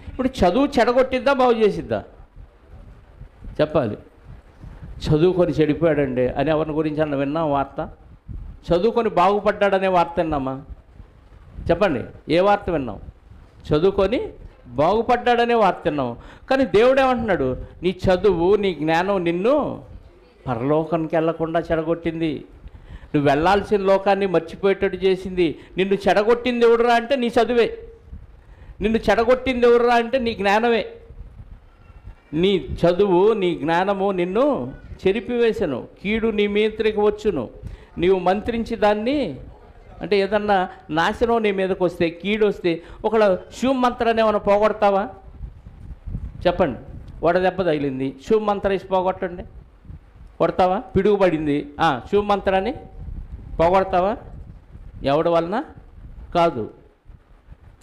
ఇప్పుడు చదువు చెడగొట్టిద్దా బాగు చేసిద్దా చెప్పాలి? చదువుకొని చెడిపోయాడండి అని ఎవరిని గురించి అన్న విన్నాం వార్త? చదువుకొని బాగుపడ్డాడనే వార్త విన్నామా? చెప్పండి, ఏ వార్త విన్నాం? చదువుకొని బాగుపడ్డాడనే వార్త విన్నాం. కానీ దేవుడు ఏమంటున్నాడు? నీ చదువు, నీ జ్ఞానం నిన్ను పరలోకానికి వెళ్లకుండా చెడగొట్టింది, నువ్వు వెళ్ళాల్సిన లోకాన్ని మర్చిపోయేటట్టు చేసింది. నిన్ను చెడగొట్టింది ఎవడురా అంటే నీ చదువే, నిన్ను చెడగొట్టింది ఎవడురా అంటే నీ జ్ఞానమే. నీ చదువు, నీ జ్ఞానము నిన్ను చెరిపివేసను, కీడు నీ మీదకి వచ్చును, నీవు మంత్రించి దాన్ని, అంటే ఏదన్నా నాశనం నీ మీదకి వస్తే, కీడు వస్తే, ఒకళ్ళ శూమ్ మంత్రాన్ని ఏమైనా పోగొడతావా చెప్పండి? వడ దెబ్బ తగిలింది, శూమ్ మంత్రం వేసి పోగొట్టండి, కొడతావా? పిడుగు పడింది, శూమ్ మంత్రాన్ని పోగొడతావా? ఎవడి వలన కాదు.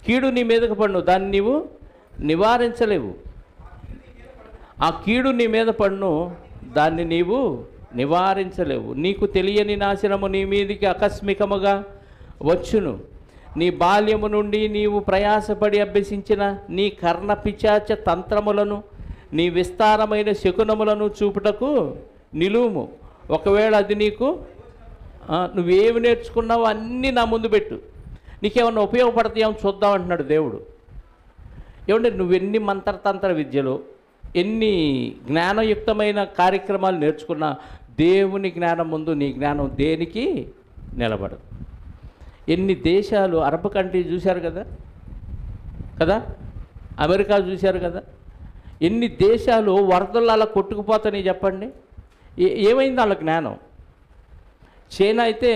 కీడు నీ మీదకు పడును, దాన్ని నీవు నివారించలేవు. ఆ కీడు నీ మీద పడును, దాన్ని నీవు నివారించలేవు. నీకు తెలియని నాశనము నీ మీదికి ఆకస్మికముగా వచ్చును. నీ బాల్యము నుండి నీవు ప్రయాసపడి అభ్యసించిన నీ కర్ణ పిశాచ తంత్రములను నీ విస్తారమైన శకునములను చూపుటకు నిలువుము. ఒకవేళ అది నీకు నువ్వేమి నేర్చుకున్నావో అన్నీ నా ముందు పెట్టు, నీకేమన్నా ఉపయోగపడతాయేమో చూద్దాం అంటున్నాడు దేవుడు. ఏమంటే నువ్వెన్ని మంత్రతంత్ర విద్యలు, ఎన్ని జ్ఞానయుక్తమైన కార్యక్రమాలు నేర్చుకున్నా దేవుని జ్ఞానం ముందు నీ జ్ఞానం దేనికి నిలబడదు. ఎన్ని దేశాలు, అరబ్ కంట్రీ చూశారు కదా, అమెరికా చూశారు కదా, ఎన్ని దేశాలు వరదల్లో అలా కొట్టుకుపోతాయి చెప్పండి. ఏమైంది వాళ్ళ జ్ఞానం? చైనా అయితే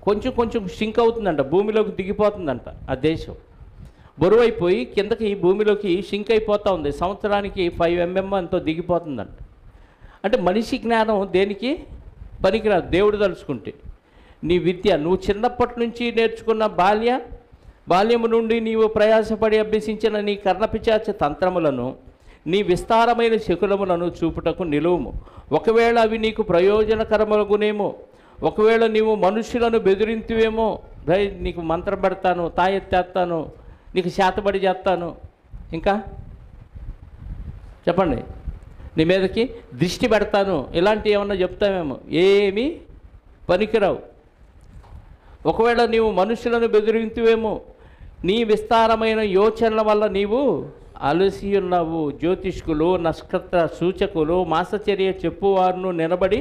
కొంచెం కొంచెం షింక్ అవుతుందంట, భూమిలోకి దిగిపోతుందంట. ఆ దేశం బరువైపోయి కిందకి భూమిలోకి షింక్ అయిపోతూ ఉంది, సంవత్సరానికి 5 mm అంతో దిగిపోతుందంట. అంటే మనిషి జ్ఞానం దేనికి పనికిరాదు దేవుడు తలుచుకుంటే. నీ విద్య, నువ్వు చిన్నప్పటి నుంచి నేర్చుకున్న బాల్యము నుండి నీవు ప్రయాసపడి అభ్యసించిన నీ కర్ణపిశాచ తంత్రములను, నీ విస్తారమైన శకునములను చూపుటకు నిలువుము. ఒకవేళ అవి నీకు ప్రయోజనకరమగునేమో, ఒకవేళ నీవు మనుషులను బెదిరింతువేమో, నీకు మంత్రం పెడతాను, తాయెత్తేస్తాను, నీకు శాతబడి చేస్తాను, ఇంకా చెప్పండి, నీ మీదకి దృష్టి పెడతాను, ఇలాంటివి ఏమన్నా చెప్తామేమో, ఏమీ పనికిరావు. ఒకవేళ నీవు మనుషులను బెదిరింతువేమో, నీ విస్తారమైన యోచనల వల్ల నీవు అలసి ఉన్నావు. జ్యోతిష్కులు, నక్షత్ర సూచకులు, మాసచర్య చెప్పువారును నిలబడి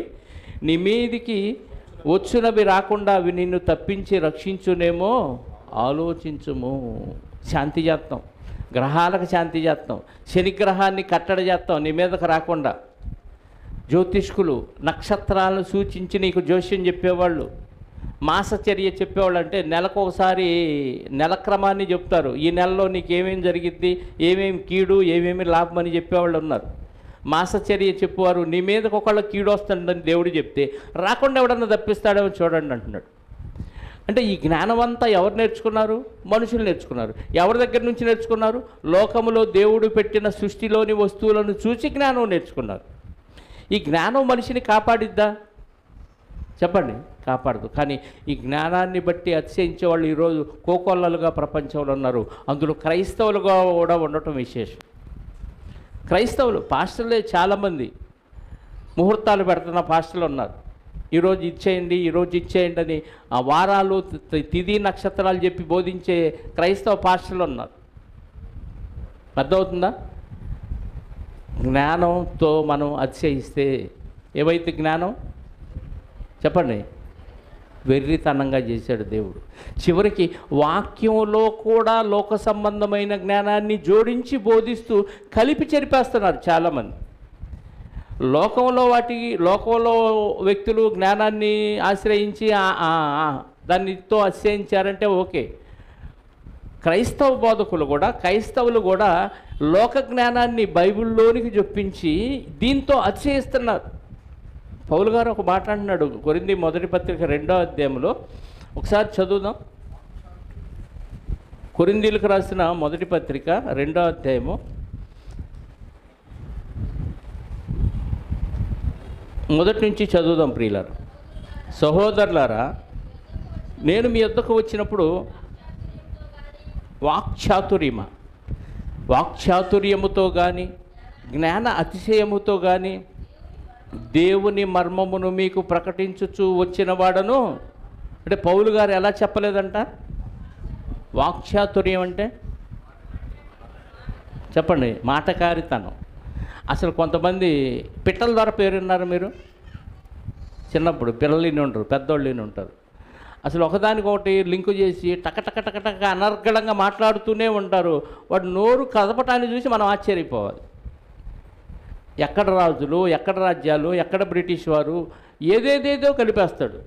నీ మీదికి వచ్చునవి రాకుండా అవి నిన్ను తప్పించి రక్షించునేమో ఆలోచించుము. శాంతి చేస్తాం, గ్రహాలకు శాంతి చేస్తాం, శనిగ్రహాన్ని కట్టడి చేస్తాం నీ మీదకు రాకుండా. జ్యోతిష్కులు నక్షత్రాలను సూచించి నీకు జోస్యం చెప్పేవాళ్ళు, మాసచర్య చెప్పేవాళ్ళు అంటే నెలకు ఒకసారి నెలక్రమాన్ని చెప్తారు. ఈ నెలలో నీకు ఏమేమి జరిగిద్ది, ఏమేమి కీడు, ఏమేమి లాభం అని చెప్పేవాళ్ళు ఉన్నారు. మాసచర్య చెప్పేవారు నీ మీదకి ఒకళ్ళ కీడు వస్తుందని దేవుడు చెప్తే రాకుండా ఎవడన్నా తప్పిస్తాడేమో చూడండి అంటున్నాడు. అంటే ఈ జ్ఞానం అంతా ఎవరు నేర్చుకున్నారు? మనుషులు నేర్చుకున్నారు. ఎవరి దగ్గర నుంచి నేర్చుకున్నారు? లోకములో దేవుడు పెట్టిన సృష్టిలోని వస్తువులను చూసి జ్ఞానం నేర్చుకున్నారు. ఈ జ్ఞానం మనిషిని కాపాడిద్దా? చెప్పండి, కాపాడదు. కానీ ఈ జ్ఞానాన్ని బట్టి అతిశయించే వాళ్ళు ఈరోజు కోకొల్లలుగా ప్రపంచంలో ఉన్నారు. అందులో క్రైస్తవులుగా కూడా ఉండటం విశేషం. క్రైస్తవులు పాస్టర్లే చాలామంది ముహూర్తాలు పెడుతున్న పాస్టర్లు ఉన్నారు. ఈరోజు ఇచ్చేయండి, ఈరోజు ఇచ్చేయండి అని ఆ వారాలు, తిథి, నక్షత్రాలు చెప్పి బోధించే క్రైస్తవ పాస్టర్లు ఉన్నారు. అర్థమవుతుందా? జ్ఞానంతో మనం అతిశయిస్తే ఏవైతే జ్ఞానం చెప్పండి వెర్రితనంగా చేశాడు దేవుడు. చివరికి వాక్యంలో కూడా లోక సంబంధమైన జ్ఞానాన్ని జోడించి బోధిస్తూ కలిపి చెరిపేస్తున్నారు చాలామంది. లోకంలో వ్యక్తులు జ్ఞానాన్ని ఆశ్రయించి దానితో అతిశయించారంటే ఓకే. క్రైస్తవ బోధకులు కూడా, క్రైస్తవులు కూడా లోక జ్ఞానాన్ని బైబిల్లోనికి జొప్పించి దీంతో అతిశయిస్తున్నారు. పౌలు గారు ఒక మాట అంటున్నాడు, కొరింథీ మొదటి పత్రిక 2వ అధ్యాయంలో. ఒకసారి చదువుదాం. కొరింథీలకు రాసిన మొదటి పత్రిక 2వ అధ్యాయము మొదటి నుంచి చదువుదాం. ప్రియులారా, సహోదరులారా, నేను మీ యొద్దకు వచ్చినప్పుడు వాక్చాతుర్యముతో కానీ జ్ఞాన అతిశయముతో కానీ దేవుని మర్మమును మీకు ప్రకటించుచు వచ్చిన వాడను. అంటే పౌలు గారు ఎలా చెప్పలేదంట? వాక్చాతుర్యం అంటే చెప్పండి, మాటకారితనం. అసలు కొంతమంది పిట్టల ద్వారా పేరున్నారు. మీరు చిన్నప్పుడు పిల్లలు ఇన్ని ఉంటారు, పెద్దోళ్ళు ఇన్ని ఉంటారు. అసలు ఒకదానికొకటి లింకు చేసి టక అనర్గళంగా మాట్లాడుతూనే ఉంటారు. వాడు నోరు కదపటాన్ని చూసి మనం ఆశ్చర్యపోవాలి. ఎక్కడ రాజులు, ఎక్కడ రాజ్యాలు, ఎక్కడ బ్రిటిష్ వారు, ఏదేదేదో కలిపేస్తాడు,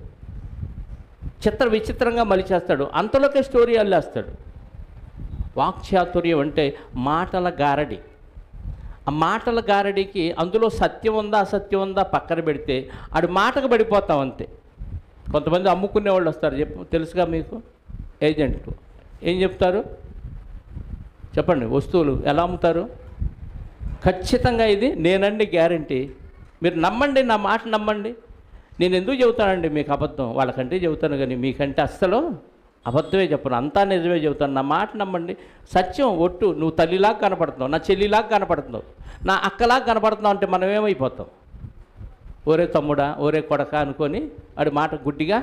విచిత్రంగా మలిచేస్తాడు, అంతలోకే స్టోరీ అల్లేస్తాడు. వాక్చాతుర్యం అంటే మాటల గారడి. ఆ మాటల గారడికి అందులో సత్యం ఉందా అసత్యం ఉందా పక్కన పెడితే ఆడు మాటకు పడిపోతాం అంతే. కొంతమంది అమ్ముకునే వాళ్ళు వస్తారు, తెలుసుగా మీకు, ఏజెంట్లు ఏం చెప్తారు చెప్పండి? వస్తువులు ఎలా అమ్ముతారు? ఖచ్చితంగా ఇది నేనండి గ్యారంటీ, మీరు నమ్మండి, నా మాట నమ్మండి. నేను ఎందుకు చెబుతానండి మీకు అబద్ధం? వాళ్ళకంటే చెబుతాను కానీ మీకంటే అస్సలు అబద్ధమే చెప్పను, అంతా నిజమే చెబుతాను. నా మాట నమ్మండి, సత్యం ఒట్టు. నువ్వు తల్లిలాగా కనపడుతున్నావు, నా చెల్లిలాగా కనపడుతున్నావు, నా అక్కలాగా కనపడుతున్నావు అంటే మనం ఏమైపోతాం? ఓరే తమ్ముడా, ఓరే కొడక అనుకొని ఆడి మాట గుడ్డిగా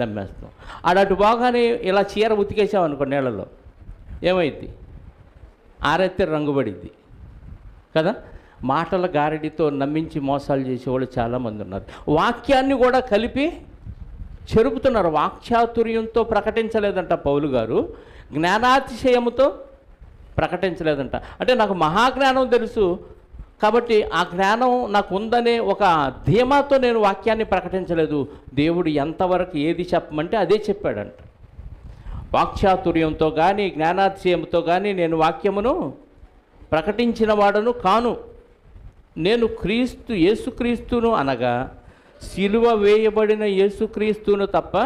నమ్మేస్తాం. ఆడటు బాగానే ఇలా చీర ఉతికేసామనుకో నీళ్ళలో, ఏమైద్ది? ఆరైతే రంగుబడిద్ది కదా. మాటల గారడితో నమ్మించి మోసాలు చేసేవాళ్ళు చాలామంది ఉన్నారు. వాక్యాన్ని కూడా కలిపి చెరుపుతున్నారు. వాక్చాతుర్యంతో ప్రకటించలేదంట పౌలు గారు, జ్ఞానాతిశయముతో ప్రకటించలేదంట. అంటే నాకు మహాజ్ఞానం తెలుసు కాబట్టి ఆ జ్ఞానం నాకు ఉందనే ఒక ధీమాతో నేను వాక్యాన్ని ప్రకటించలేదు. దేవుడు ఎంతవరకు ఏది చెప్పమంటే అదే చెప్పాడంట. వాక్చాతుర్యంతో కానీ జ్ఞానాతిశయంతో కానీ నేను వాక్యమును ప్రకటించిన వాడను కాను. నేను క్రీస్తు యేసుక్రీస్తును అనగా సిలువ వేయబడిన యేసుక్రీస్తును తప్ప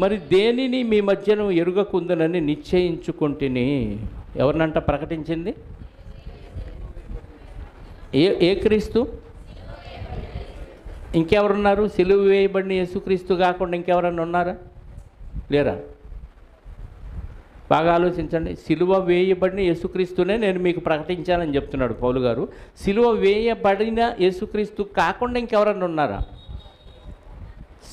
మరి దేనిని మీ మధ్యను ఎరుగకుందునని నిశ్చయించుకుంటుని. ఎవరినంట ప్రకటించింది? ఏ క్రీస్తు? ఇంకెవరున్నారు? సిలువ వేయబడిన యేసుక్రీస్తు కాకుండా ఇంకెవరన్నా ఉన్నారా? లేరా? బాగా ఆలోచించండి. సిలువ వేయబడిన యేసుక్రీస్తునే నేను మీకు ప్రకటించానని చెప్తున్నాడు పౌలు గారు. సిలువ వేయబడిన యేసుక్రీస్తు కాకుండా ఇంకెవరన్నా ఉన్నారా?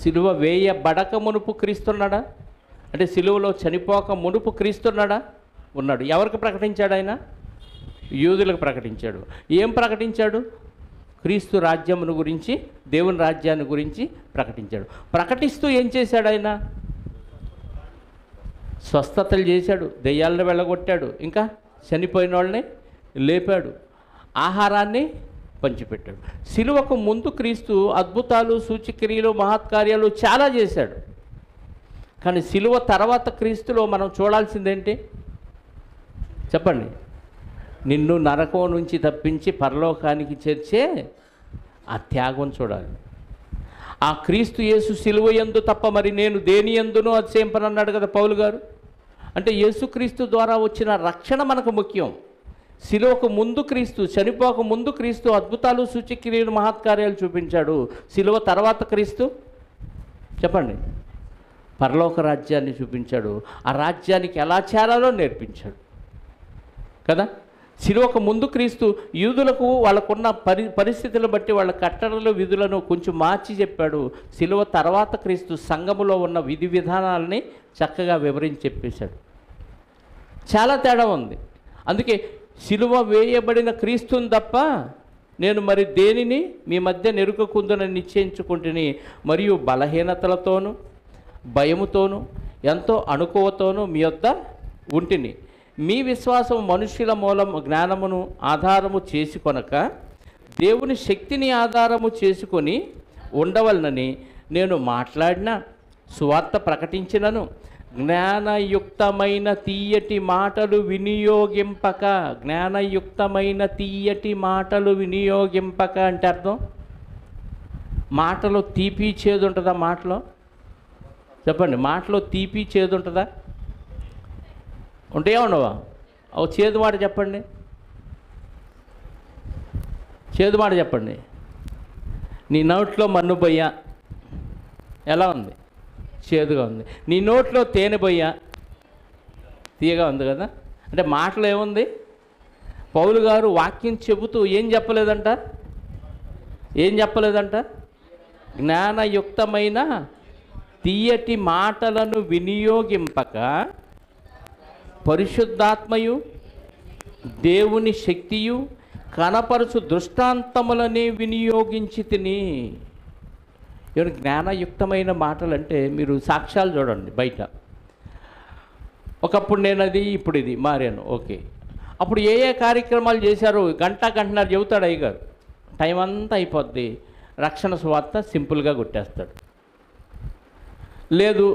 సిలువ వేయబడక మునుపు క్రీస్తున్నాడా? అంటే సిలువలో చనిపోక మునుపు క్రీస్తున్నాడా? ఉన్నాడు. ఎవరికి ప్రకటించాడు ఆయన? యూదులకు ప్రకటించాడు. ఏం ప్రకటించాడు? క్రీస్తు రాజ్యమును గురించి, దేవుని రాజ్యాన్ని గురించి ప్రకటించాడు. ప్రకటిస్తూ ఏం చేశాడు ఆయన? స్వస్థతలు చేశాడు, దెయ్యాలను వెళ్ళగొట్టాడు, ఇంకా చనిపోయిన వాళ్ళని లేపాడు, ఆహారాన్ని పంచిపెట్టాడు. సిలువకు ముందు క్రీస్తు అద్భుతాలు, సూచక్రియలు, మహత్కార్యాలు చాలా చేశాడు. కానీ సిలువ తర్వాత క్రీస్తులో మనం చూడాల్సిందేంటి చెప్పండి? నిన్ను నరకం నుంచి తప్పించి పరలోకానికి చేర్చే ఆ త్యాగం చూడాలి. ఆ క్రీస్తు యేసు సిలువ యందు తప్ప మరి నేను దేని యందునూ అతిశయింపనన్నాడు కదా పౌలు గారు. అంటే యేసుక్రీస్తు ద్వారా వచ్చిన రక్షణ మనకు ముఖ్యం. సిలువకు ముందు క్రీస్తు, చనిపోక ముందు క్రీస్తు అద్భుతాలు, సూచక్రియలు, మహత్కార్యాలు చూపించాడు. సిలువ తర్వాత క్రీస్తు చెప్పండి పరలోక రాజ్యాన్ని చూపించాడు. ఆ రాజ్యానికి ఎలా చేరాలో నేర్పించాడు కదా. సిలువకు ముందు క్రీస్తు యూదులకు వాళ్ళకున్న పరిస్థితులను బట్టి వాళ్ళ కట్టడలు, విధులను కొంచెం మార్చి చెప్పాడు. సిలువ తర్వాత క్రీస్తు సంఘములో ఉన్న విధి విధానాలని చక్కగా వివరించి చెప్పేశాడు. చాలా తేడా ఉంది. అందుకే సిలువ వేయబడిన క్రీస్తుని తప్ప నేను మరి దేనిని మీ మధ్య నెరుకకుందని నిశ్చయించుకుంటుని, మరియు బలహీనతలతోనూ భయముతోనూ ఎంతో అణుకువతోనూ మీ వద్ద ఉంటిని. మీ విశ్వాసం మనుష్యుల మూలం జ్ఞానమును ఆధారము చేసుకొనక దేవుని శక్తిని ఆధారము చేసుకొని ఉండవలనని నేను మాట్లాడిన, సువార్త ప్రకటించినను జ్ఞానయుక్తమైన తీయటి మాటలు వినియోగింపక. జ్ఞానయుక్తమైన తీయటి మాటలు వినియోగింపక అంటే అర్థం, మాటలో తీపి చేదు ఉంటుందా? మాటలో చెప్పండి, మాటలో తీపి చేదు ఉంటుందా? ఉంటే ఏమన్నావా? ఓ చేదు మాట చెప్పండి, చేదు మాట చెప్పండి. నీ నోట్లో మన్ను బొయ్య ఎలా ఉంది? చేదుగా ఉంది. నీ నోట్లో తేనె బొయ్య తీయగా ఉంది కదా. అంటే మాటలో ఏముంది? పౌలు గారు వాక్యం చెబుతూ ఏం చెప్పలేదంట? జ్ఞానయుక్తమైన తీయటి మాటలను వినియోగింపక పరిశుద్ధాత్మయు దేవుని శక్తియు కనపరుచు దృష్టాంతములనే వినియోగించి తిని. ఏమైనా జ్ఞానయుక్తమైన మాటలు అంటే మీరు సాక్ష్యాలు చూడండి బయట. ఒకప్పుడు నేను అది, ఇప్పుడు ఇది మారాను. ఓకే, అప్పుడు ఏ ఏ కార్యక్రమాలు చేశారో గంటన్నర చెబుతాడు అయ్యగారు. టైం అంతా అయిపోద్ది. రక్షణ సువార్త సింపుల్గా కొట్టేస్తాడు. లేదు,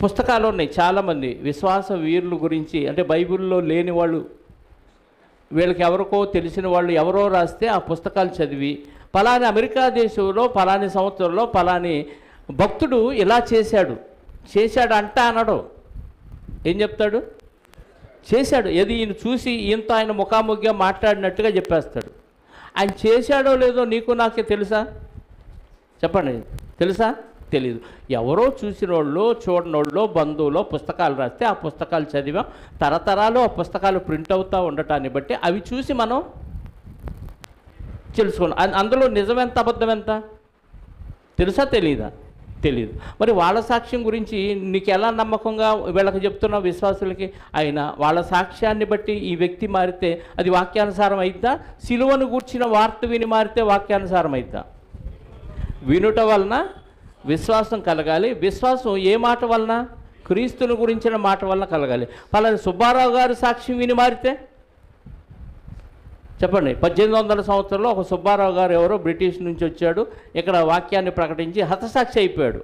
పుస్తకాలు ఉన్నాయి చాలామంది విశ్వాస వీరుల గురించి, అంటే బైబిల్లో లేని వాళ్ళు, వీళ్ళకి ఎవరికో తెలిసిన వాళ్ళు ఎవరో రాస్తే ఆ పుస్తకాలు చదివి పలాని అమెరికా దేశంలో పలాని సంవత్సరంలో పలాని భక్తుడు ఇలా చేశాడు అంట అనడు. ఏం చెప్తాడు? చేశాడు. ఏది ఈయన చూసి ఈయనతో ఆయన ముఖాముఖిగా మాట్లాడినట్టుగా చెప్పేస్తాడు. ఆయన చేశాడో లేదో నీకు నాకే తెలుసా? చెప్పండి, తెలుసా? తెలియదు. ఎవరో చూసినోళ్ళు చూడనోళ్ళు బంధువులో పుస్తకాలు రాస్తే ఆ పుస్తకాలు చదివాం. తరతరాలు ఆ పుస్తకాలు ప్రింట్ అవుతూ ఉండటాన్ని బట్టి అవి చూసి మనం తెలుసుకున్నాం. అందులో నిజమెంత అబద్ధం ఎంత తెలుసా తెలీదా? తెలియదు. మరి వాళ్ళ సాక్ష్యం గురించి నీకు ఎలా నమ్మకంగా వీళ్ళకి చెప్తున్నావు విశ్వాసులకి? అయినా వాళ్ళ సాక్ష్యాన్ని బట్టి ఈ వ్యక్తి మారితే అది వాక్యానుసారం అయిద్దా? సిలువను గూర్చిన వార్త విని మారితే వాక్యానుసారం అయిద్దా? వినుట వలన విశ్వాసం కలగాలి. విశ్వాసం ఏ మాట వలన? క్రీస్తుని గురించిన మాట వలన కలగాలి. పలానా సుబ్బారావు గారు సాక్ష్యం విని మారితే చెప్పండి. 1800 సంవత్సరంలో ఒక సుబ్బారావు గారు ఎవరో బ్రిటిష్ నుంచి వచ్చాడు, ఇక్కడ వాక్యాన్ని ప్రకటించి హతసాక్షి అయిపోయాడు.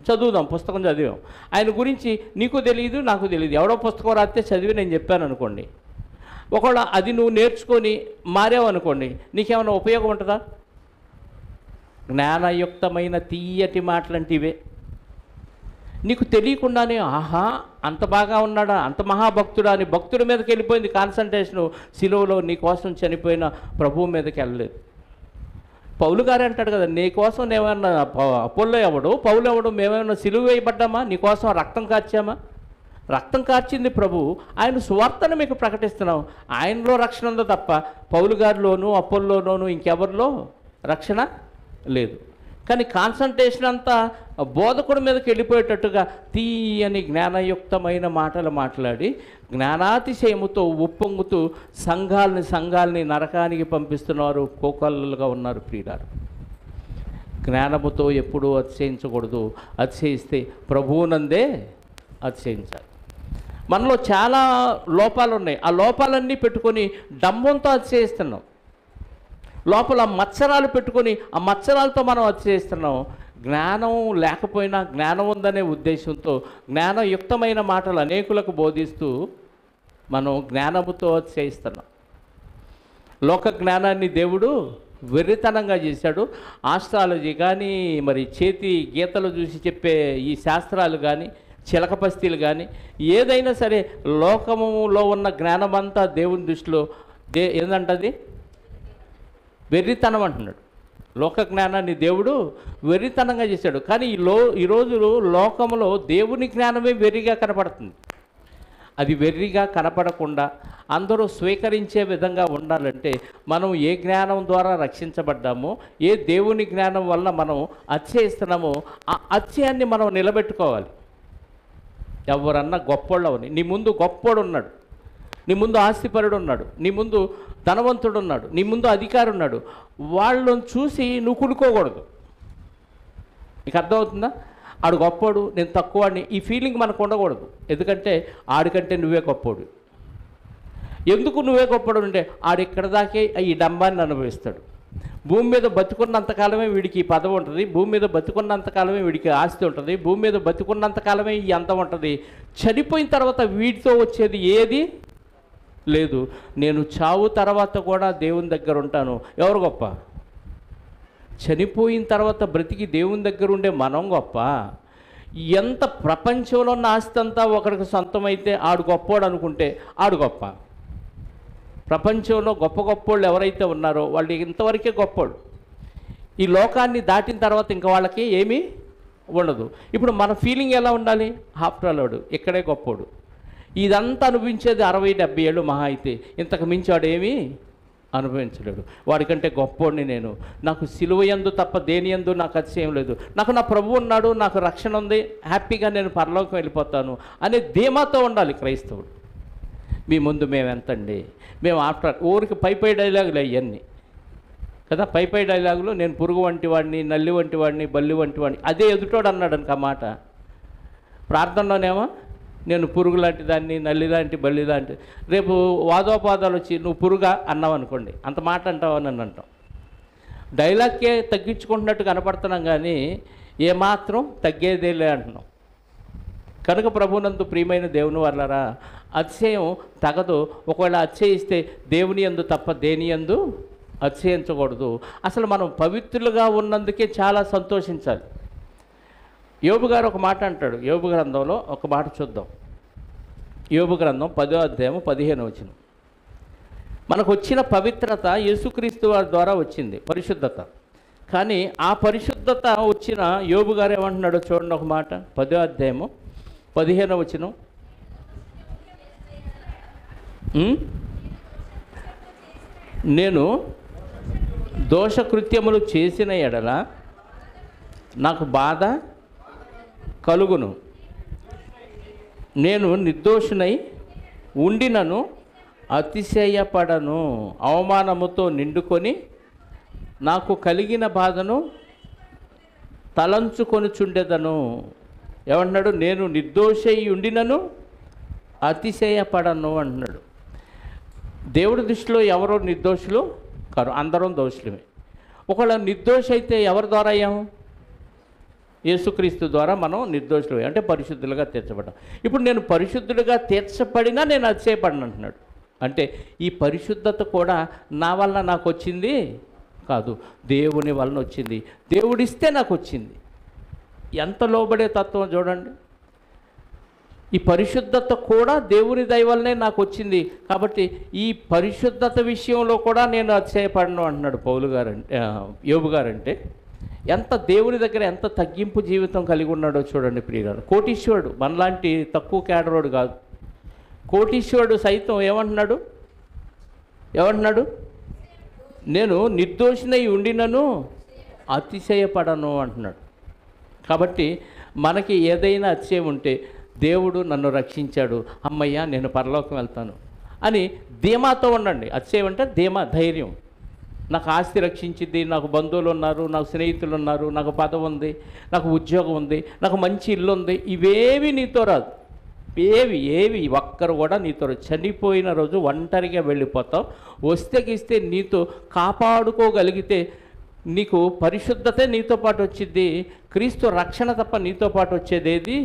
చదువుదాం, పుస్తకం చదివాం. ఆయన గురించి నీకు తెలియదు, నాకు తెలియదు. ఎవడో పుస్తకం రాస్తే చదివి నేను చెప్పాను అనుకోండి, ఒకవేళ అది నువ్వు నేర్చుకొని మారావు అనుకోండి, నీకేమైనా ఉపయోగం ఉంటుందా? జ్ఞానయుక్తమైన తీయటి మాటలంటివే. నీకు తెలియకుండానే ఆహా అంత బాగా ఉన్నాడా, అంత మహాభక్తుడా అని భక్తుడి మీదకి వెళ్ళిపోయింది కాన్సన్ట్రేషను. సిలువలో నీ కోసం చనిపోయిన ప్రభువు మీదకి వెళ్ళలేదు. పౌలు గారే అంటాడు కదా, నీ కోసం నేమన్నా అపోల్లో ఎవడు పౌలు ఎవడు మేమేమన్నా సిలువ వేయబడ్డామా? నీ కోసం రక్తం కార్చామా? రక్తం కార్చింది ప్రభు. ఆయన సువార్తను మీకు ప్రకటిస్తున్నాం. ఆయనలో రక్షణ ఉందో తప్ప పౌలు గారిలోనూ అపోల్లోనూ ఇంకెవరిలో రక్షణ లేదు. కానీ కాన్సన్ట్రేషన్ అంతా బోధకుడి మీదకి వెళ్ళిపోయేటట్టుగా తీయని జ్ఞానయుక్తమైన మాటలు మాట్లాడి జ్ఞానాతిశయముతో ఉప్పొంగుతూ సంఘాలని నరకానికి పంపిస్తున్నారు. కోకళ్ళుగా ఉన్నారు ప్రియులారు. జ్ఞానముతో ఎప్పుడూ అతిశయించకూడదు. అతిశయిస్తే ప్రభువునందే అతిశయించాలి. మనలో చాలా లోపాలు ఉన్నాయి. ఆ లోపాలన్నీ పెట్టుకొని డంబంతో అతిశయిస్తున్నాం. లోపల మత్సరాలు పెట్టుకొని ఆ మత్సరాలతో మనం అతిశయిస్తున్నాం. జ్ఞానం లేకపోయినా జ్ఞానం ఉందనే ఉద్దేశంతో జ్ఞానయుక్తమైన మాటలు అనేకులకు బోధిస్తూ మనం జ్ఞానముతో అతిశయిస్తున్నాం. లోక జ్ఞానాన్ని దేవుడు వెర్రితనంగా చేశాడు. ఆస్ట్రాలజీ కానీ, మరి చేతి గీతలు చూసి చెప్పే ఈ శాస్త్రాలు కానీ, చిలకపస్తీలు కానీ, ఏదైనా సరే లోకములో ఉన్న జ్ఞానమంతా దేవుని దృష్టిలో ఏందంటది వెర్రితనం అంటున్నాడు. లోక జ్ఞానాన్ని దేవుడు వెర్రితనంగా చేశాడు. కానీ ఈ రోజు లోకంలో దేవుని జ్ఞానమే వెర్రిగా కనపడుతుంది. అది వెర్రిగా కనపడకుండా అందరూ స్వీకరించే విధంగా ఉండాలంటే మనం ఏ జ్ఞానం ద్వారా రక్షించబడ్డామో, ఏ దేవుని జ్ఞానం వల్ల మనం అతిశయిస్తున్నామో ఆ అతిశయాన్ని మనం నిలబెట్టుకోవాలి. ఎవరన్నా గొప్పోళ్ళవని, నీ ముందు గొప్పోడు ఉన్నాడు, నీ ముందు ఆస్తిపరుడు ఉన్నాడు, నీ ముందు ధనవంతుడు ఉన్నాడు, నీ ముందు అధికారి ఉన్నాడు. వాళ్ళని చూసి నువ్వు కులుకోకూడదు. నీకు అర్థమవుతుందా? ఆడు గొప్పోడు, నేను తక్కువని ఈ ఫీలింగ్ మనకు ఉండకూడదు. ఎందుకంటే ఆడికంటే నువ్వే గొప్పోడు. ఎందుకు నువ్వే గొప్పోడు అంటే ఆడిక్కడ దాకే ఈ డంబాన్ని అనుభవిస్తాడు. భూమి మీద బతుకున్నంతకాలమే వీడికి ఈ పదవి ఉంటుంది, భూమి మీద బతుకున్నంతకాలమే వీడికి ఆస్తి ఉంటుంది, భూమి మీద బతుకున్నంతకాలమే ఈ అంతం ఉంటుంది. చనిపోయిన తర్వాత వీడితో వచ్చేది ఏది లేదు. నేను చావు తర్వాత కూడా దేవుని దగ్గర ఉంటాను. ఎవరు గొప్ప? చనిపోయిన తర్వాత బ్రతికి దేవుని దగ్గర ఉండే మనం గొప్ప. ఎంత ప్రపంచంలో ఉన్న ఆస్తి అంతా ఒకరికి సొంతమైతే ఆడు గొప్పోడు అనుకుంటే ఆడు గొప్ప. ప్రపంచంలో గొప్పోళ్ళు ఎవరైతే ఉన్నారో వాళ్ళు ఇంతవరకే గొప్పోడు. ఈ లోకాన్ని దాటిన తర్వాత ఇంకా వాళ్ళకి ఏమీ ఉండదు. ఇప్పుడు మన ఫీలింగ్ ఎలా ఉండాలి? ఆఫ్టర్ ఆల్ వాడు ఇక్కడే గొప్పోడు. ఇదంతా అనుభవించేది 60-70 ఏళ్ళు మహా అయితే. ఇంతకు మించి వాడు ఏమీ అనుభవించలేడు. వాడికంటే గొప్పోడిని నేను. నాకు సిలువ యందు తప్ప దేని యందు నాకు అతిశయం లేదు. నాకు నా ప్రభువు ఉన్నాడు, నాకు రక్షణ ఉంది, హ్యాపీగా నేను పరలోకం వెళ్ళిపోతాను అనే ధీమాతో ఉండాలి క్రైస్తవుడు. మీ ముందు మేము ఎంతండి, మేము ఆఫ్టర్ ఊరికి పై డైలాగులు అవన్నీ కదా. పై డైలాగులు నేను పురుగు వంటి వాడిని, నల్లి వంటి వాడిని, బల్లి వంటి వాడిని. అదే ఎదుటోడు అన్నాడు అనుక మాట. ప్రార్థనలోనేమో నేను పురుగు లాంటి దాన్ని, నల్లి లాంటి, బల్లి లాంటి. రేపు వాదోపాదాలు వచ్చి నువ్వు పురుగా అన్నావు అనుకోండి, అంత మాట అంటావు అని అంటాం. డైలాగ్కే తగ్గించుకుంటున్నట్టు కనపడుతున్నాం కానీ ఏమాత్రం తగ్గేదేలే అంటున్నాం. కనుక ప్రభునందు ప్రియమైన దేవుని వాళ్ళరా, అతిశయం తగదు. ఒకవేళ అతిశయిస్తే దేవుని యందు తప్ప దేని యందు అతిశయించకూడదు. అసలు మనం పవిత్రులుగా ఉన్నందుకే చాలా సంతోషించాలి. యోబు గారు ఒక మాట అంటాడు. యోబు గ్రంథంలో ఒక మాట చూద్దాం. యోబు గ్రంథం 10వ అధ్యాయం 15వ వచనం. మనకు వచ్చిన పవిత్రత యేసుక్రీస్తు వారి ద్వారా వచ్చింది, పరిశుద్ధత. కానీ ఆ పరిశుద్ధత వచ్చిన యోబు గారు ఏమంటున్నాడో చూడండి ఒక మాట, 10వ అధ్యాయము 15వ వచనం. నేను దోషకృత్యములు చేసిన ఎడల నాకు బాధ కలుగును, నేను నిర్దోషునై ఉండినను అతిశయపడను, అవమానముతో నిండుకొని నాకు కలిగిన బాధను తలంచుకొనుచుండెదను. ఏమంటున్నాడు? నేను నిర్దోషై ఉండినను అతిశయపడను అంటున్నాడు. దేవుడి దృష్టిలో ఎవరో నిర్దోషులు కారు, అందరం దోషులమే. ఒకవేళ నిర్దోషి అయితే ఎవరి ద్వారా అయ్యాము? యేసుక్రీస్తు ద్వారా మనం నిర్దోషులు, అంటే పరిశుద్ధులుగా తీర్చబడ్డాం. ఇప్పుడు నేను పరిశుద్ధుడిగా తీర్చబడినా నేను అతిశయపడను అంటున్నాడు. అంటే ఈ పరిశుద్ధత కూడా నా వల్ల నాకు వచ్చింది కాదు, దేవుని వలన వచ్చింది. దేవుడిస్తే నాకు వచ్చింది. ఎంత లోబడే తత్వం చూడండి. ఈ పరిశుద్ధత కూడా దేవుని దయ వల్లనే నాకు వచ్చింది. కాబట్టి ఈ పరిశుద్ధత విషయంలో కూడా నేను అతిశయపడను అంటున్నాడు పౌలు గారంటే, యోబు గారంటే. ఎంత దేవుని దగ్గర ఎంత తగ్గింపు జీవితం కలిగి ఉన్నాడో చూడండి ప్రియులారా. కోటీశ్వరుడు, మనలాంటి తక్కువ కేడరోడు కాదు. కోటీశ్వరుడు సైతం ఏమంటున్నాడు? నేను నిర్దోషినై ఉండినను అతిశయపడను అంటున్నాడు. కాబట్టి మనకి ఏదైనా అతిశయం ఉంటే, దేవుడు నన్ను రక్షించాడు, అమ్మయ్య నేను పరలోకం వెళ్తాను అని ధీమాతో ఉండండి. అతిశయం అంటే ధీమా, ధైర్యం. నాకు ఆస్తి రక్షించింది, నాకు బంధువులు ఉన్నారు, నాకు స్నేహితులు ఉన్నారు, నాకు పదవి ఉంది, నాకు ఉద్యోగం ఉంది, నాకు మంచి ఇల్లు ఉంది, ఇవేవి నీతో రాదు. ఏవి ఒక్కరు కూడా నీతో రాదు. చనిపోయిన రోజు ఒంటరిగా వెళ్ళిపోతావు. వస్తే నీతో కాపాడుకోగలిగితే నీకు పరిశుద్ధతే నీతో పాటు వచ్చింది. క్రీస్తు రక్షణ తప్ప నీతో పాటు వచ్చేదేది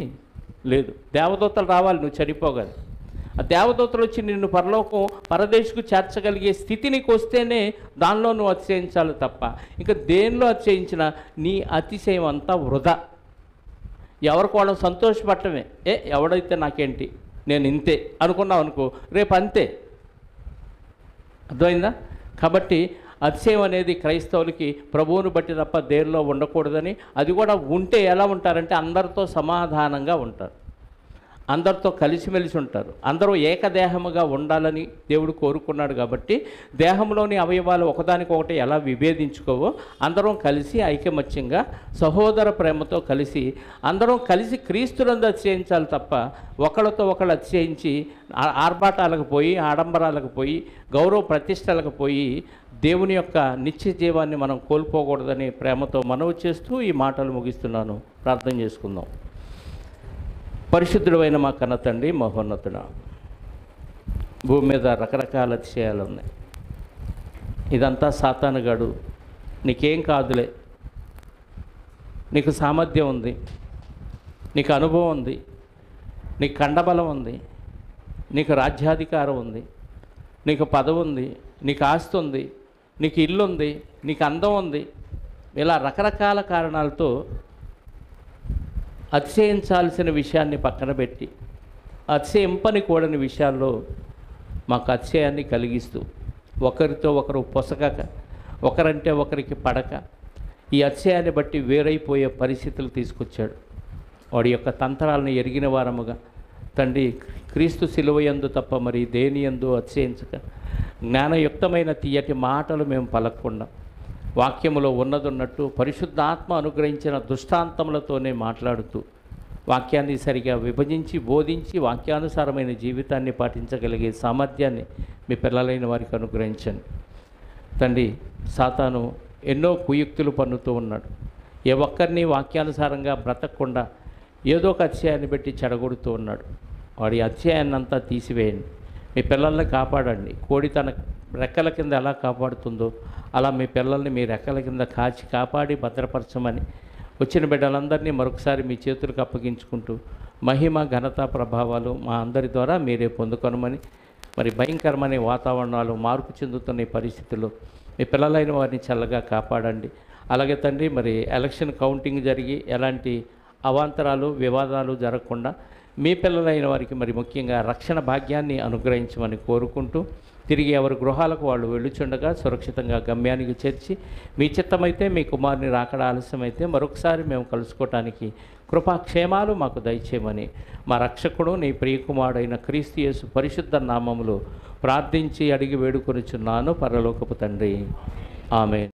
లేదు. దేవదూతలు రావాలి నువ్వు చనిపోగాలి. ఆ దేవదూతలు వచ్చి నిన్ను పరలోకం పరదేశకు చేర్చగలిగే స్థితి నీకు వస్తేనే దానిలో నువ్వు అతిశయించాలి తప్ప ఇంకా దేనిలో అతిశయించినా నీ అతిశయం అంతా వృధా. ఎవరికి వాళ్ళం సంతోషపడటమే. ఎవడైతే నాకేంటి, నేను ఇంతే అనుకున్నావు అనుకో, రేపు అంతే. అర్థమైందా? కాబట్టి అతిశయం అనేది క్రైస్తవులకి ప్రభువుని బట్టి తప్ప దేనిలో ఉండకూడదని, అది కూడా ఉంటే ఎలా ఉంటారంటే అందరితో సమాధానంగా ఉంటారు, అందరితో కలిసిమెలిసి ఉంటారు, అందరూ ఏకదేహముగా ఉండాలని దేవుడు కోరుకున్నాడు. కాబట్టి దేహంలోని అవయవాలు ఒకదానికొకటి ఎలా విభేదించుకోవో అందరం కలిసి ఐకమత్యంగా సహోదర ప్రేమతో కలిసి అందరం కలిసి క్రీస్తునందు అతిశయించాలి తప్ప ఒకళ్ళతో ఒకళ్ళు అతిశయించి ఆర్భాటాలకు పోయి, ఆడంబరాలకు పోయి, గౌరవ ప్రతిష్టలకు పోయి దేవుని యొక్క నిత్య జీవాన్ని మనం కోల్పోకూడదని ప్రేమతో మనవి చేస్తూ ఈ మాటలు ముగిస్తున్నాను. ప్రార్థన చేసుకుందాం. పరిశుద్ధుడైన మా కన్న తండ్రి, మహోన్నతుడా, భూమి మీద రకరకాల అతిశయాలు ఉన్నాయి. ఇదంతా సాతానుగాడు, నీకేం కాదులే, నీకు సామర్థ్యం ఉంది, నీకు అనుభవం ఉంది, నీకు కండబలం ఉంది, నీకు రాజ్యాధికారం ఉంది, నీకు పదవి ఉంది, నీకు ఆస్తి ఉంది, నీకు ఇల్లు ఉంది, నీకు అందం ఉంది, ఇలా రకరకాల కారణాలతో అతిశయించాల్సిన విషయాన్ని పక్కన పెట్టి అతిశయింపని కూడని విషయాల్లో మాకు అతిశయాన్ని కలిగిస్తూ ఒకరితో ఒకరు పొసగక, ఒకరంటే ఒకరికి పడక, ఈ అతిశయాన్ని బట్టి వేరైపోయే పరిస్థితులు తీసుకొచ్చాడు. వాడి యొక్క తంత్రాలను ఎరిగిన వారముగా తండ్రి, క్రీస్తు శిలువయందు తప్ప మరి దేని యందు అతిశయించక జ్ఞానయుక్తమైన తీయటి మాటలు మేము పలకకుండా వాక్యములో ఉన్నదున్నట్టు పరిశుద్ధాత్మ అనుగ్రహించిన దృష్టాంతములతోనే మాట్లాడుతూ వాక్యాన్ని సరిగా విభజించి బోధించి వాక్యానుసారమైన జీవితాన్ని పాటించగలిగే సామర్థ్యాన్ని మీ పిల్లలైన వారికి అనుగ్రహించండి తండ్రి. సాతాను ఎన్నో కుయుక్తులు పన్నుతూ ఉన్నాడు. ఏ ఒక్కరిని వాక్యానుసారంగా బ్రతకకుండా ఏదో ఒక అతిశయాన్ని పెట్టి చెడగొడుతూ ఉన్నాడు. వాడి అతిశయాన్ని అంతా తీసివేయండి. మీ పిల్లల్ని కాపాడండి. కోడి తన రెక్కల కింద ఎలా కాపాడుతుందో అలా మీ పిల్లల్ని మీ రెక్కల కింద కాపాడి భద్రపరచమని వచ్చిన బిడ్డలందరినీ మరొకసారి మీ చేతులకు అప్పగించుకుంటూ మహిమ, ఘనత, ప్రభావాలు మా అందరి ద్వారా మీరే పొందుకొనమని, మరి భయంకరమైన వాతావరణాలు మార్పు చెందుతున్న ఈ పరిస్థితుల్లో మీ పిల్లలైన వారిని చల్లగా కాపాడండి. అలాగే తండ్రి, మరి ఎలక్షన్ కౌంటింగ్ జరిగి ఎలాంటి అవాంతరాలు, వివాదాలు జరగకుండా మీ పిల్లలైన వారికి మరి ముఖ్యంగా రక్షణ భాగ్యాన్ని అనుగ్రహించమని కోరుకుంటూ తిరిగి ఎవరి గృహాలకు వాళ్ళు వెళ్ళుచుండగా సురక్షితంగా గమ్యానికి చేర్చి, మీ చిత్తమైతే మీ కుమారుని రాకడ ఆలస్యమైతే మరొకసారి మేము కలుసుకోవటానికి కృపాక్షేమాలు మాకు దయచేయమని మా రక్షకుడు నీ ప్రియకుమారుడైన క్రీస్తు యేసు పరిశుద్ధ నామములో ప్రార్థించి అడిగి వేడుకొనుచున్నాను పరలోకపు తండ్రి. ఆమేన్.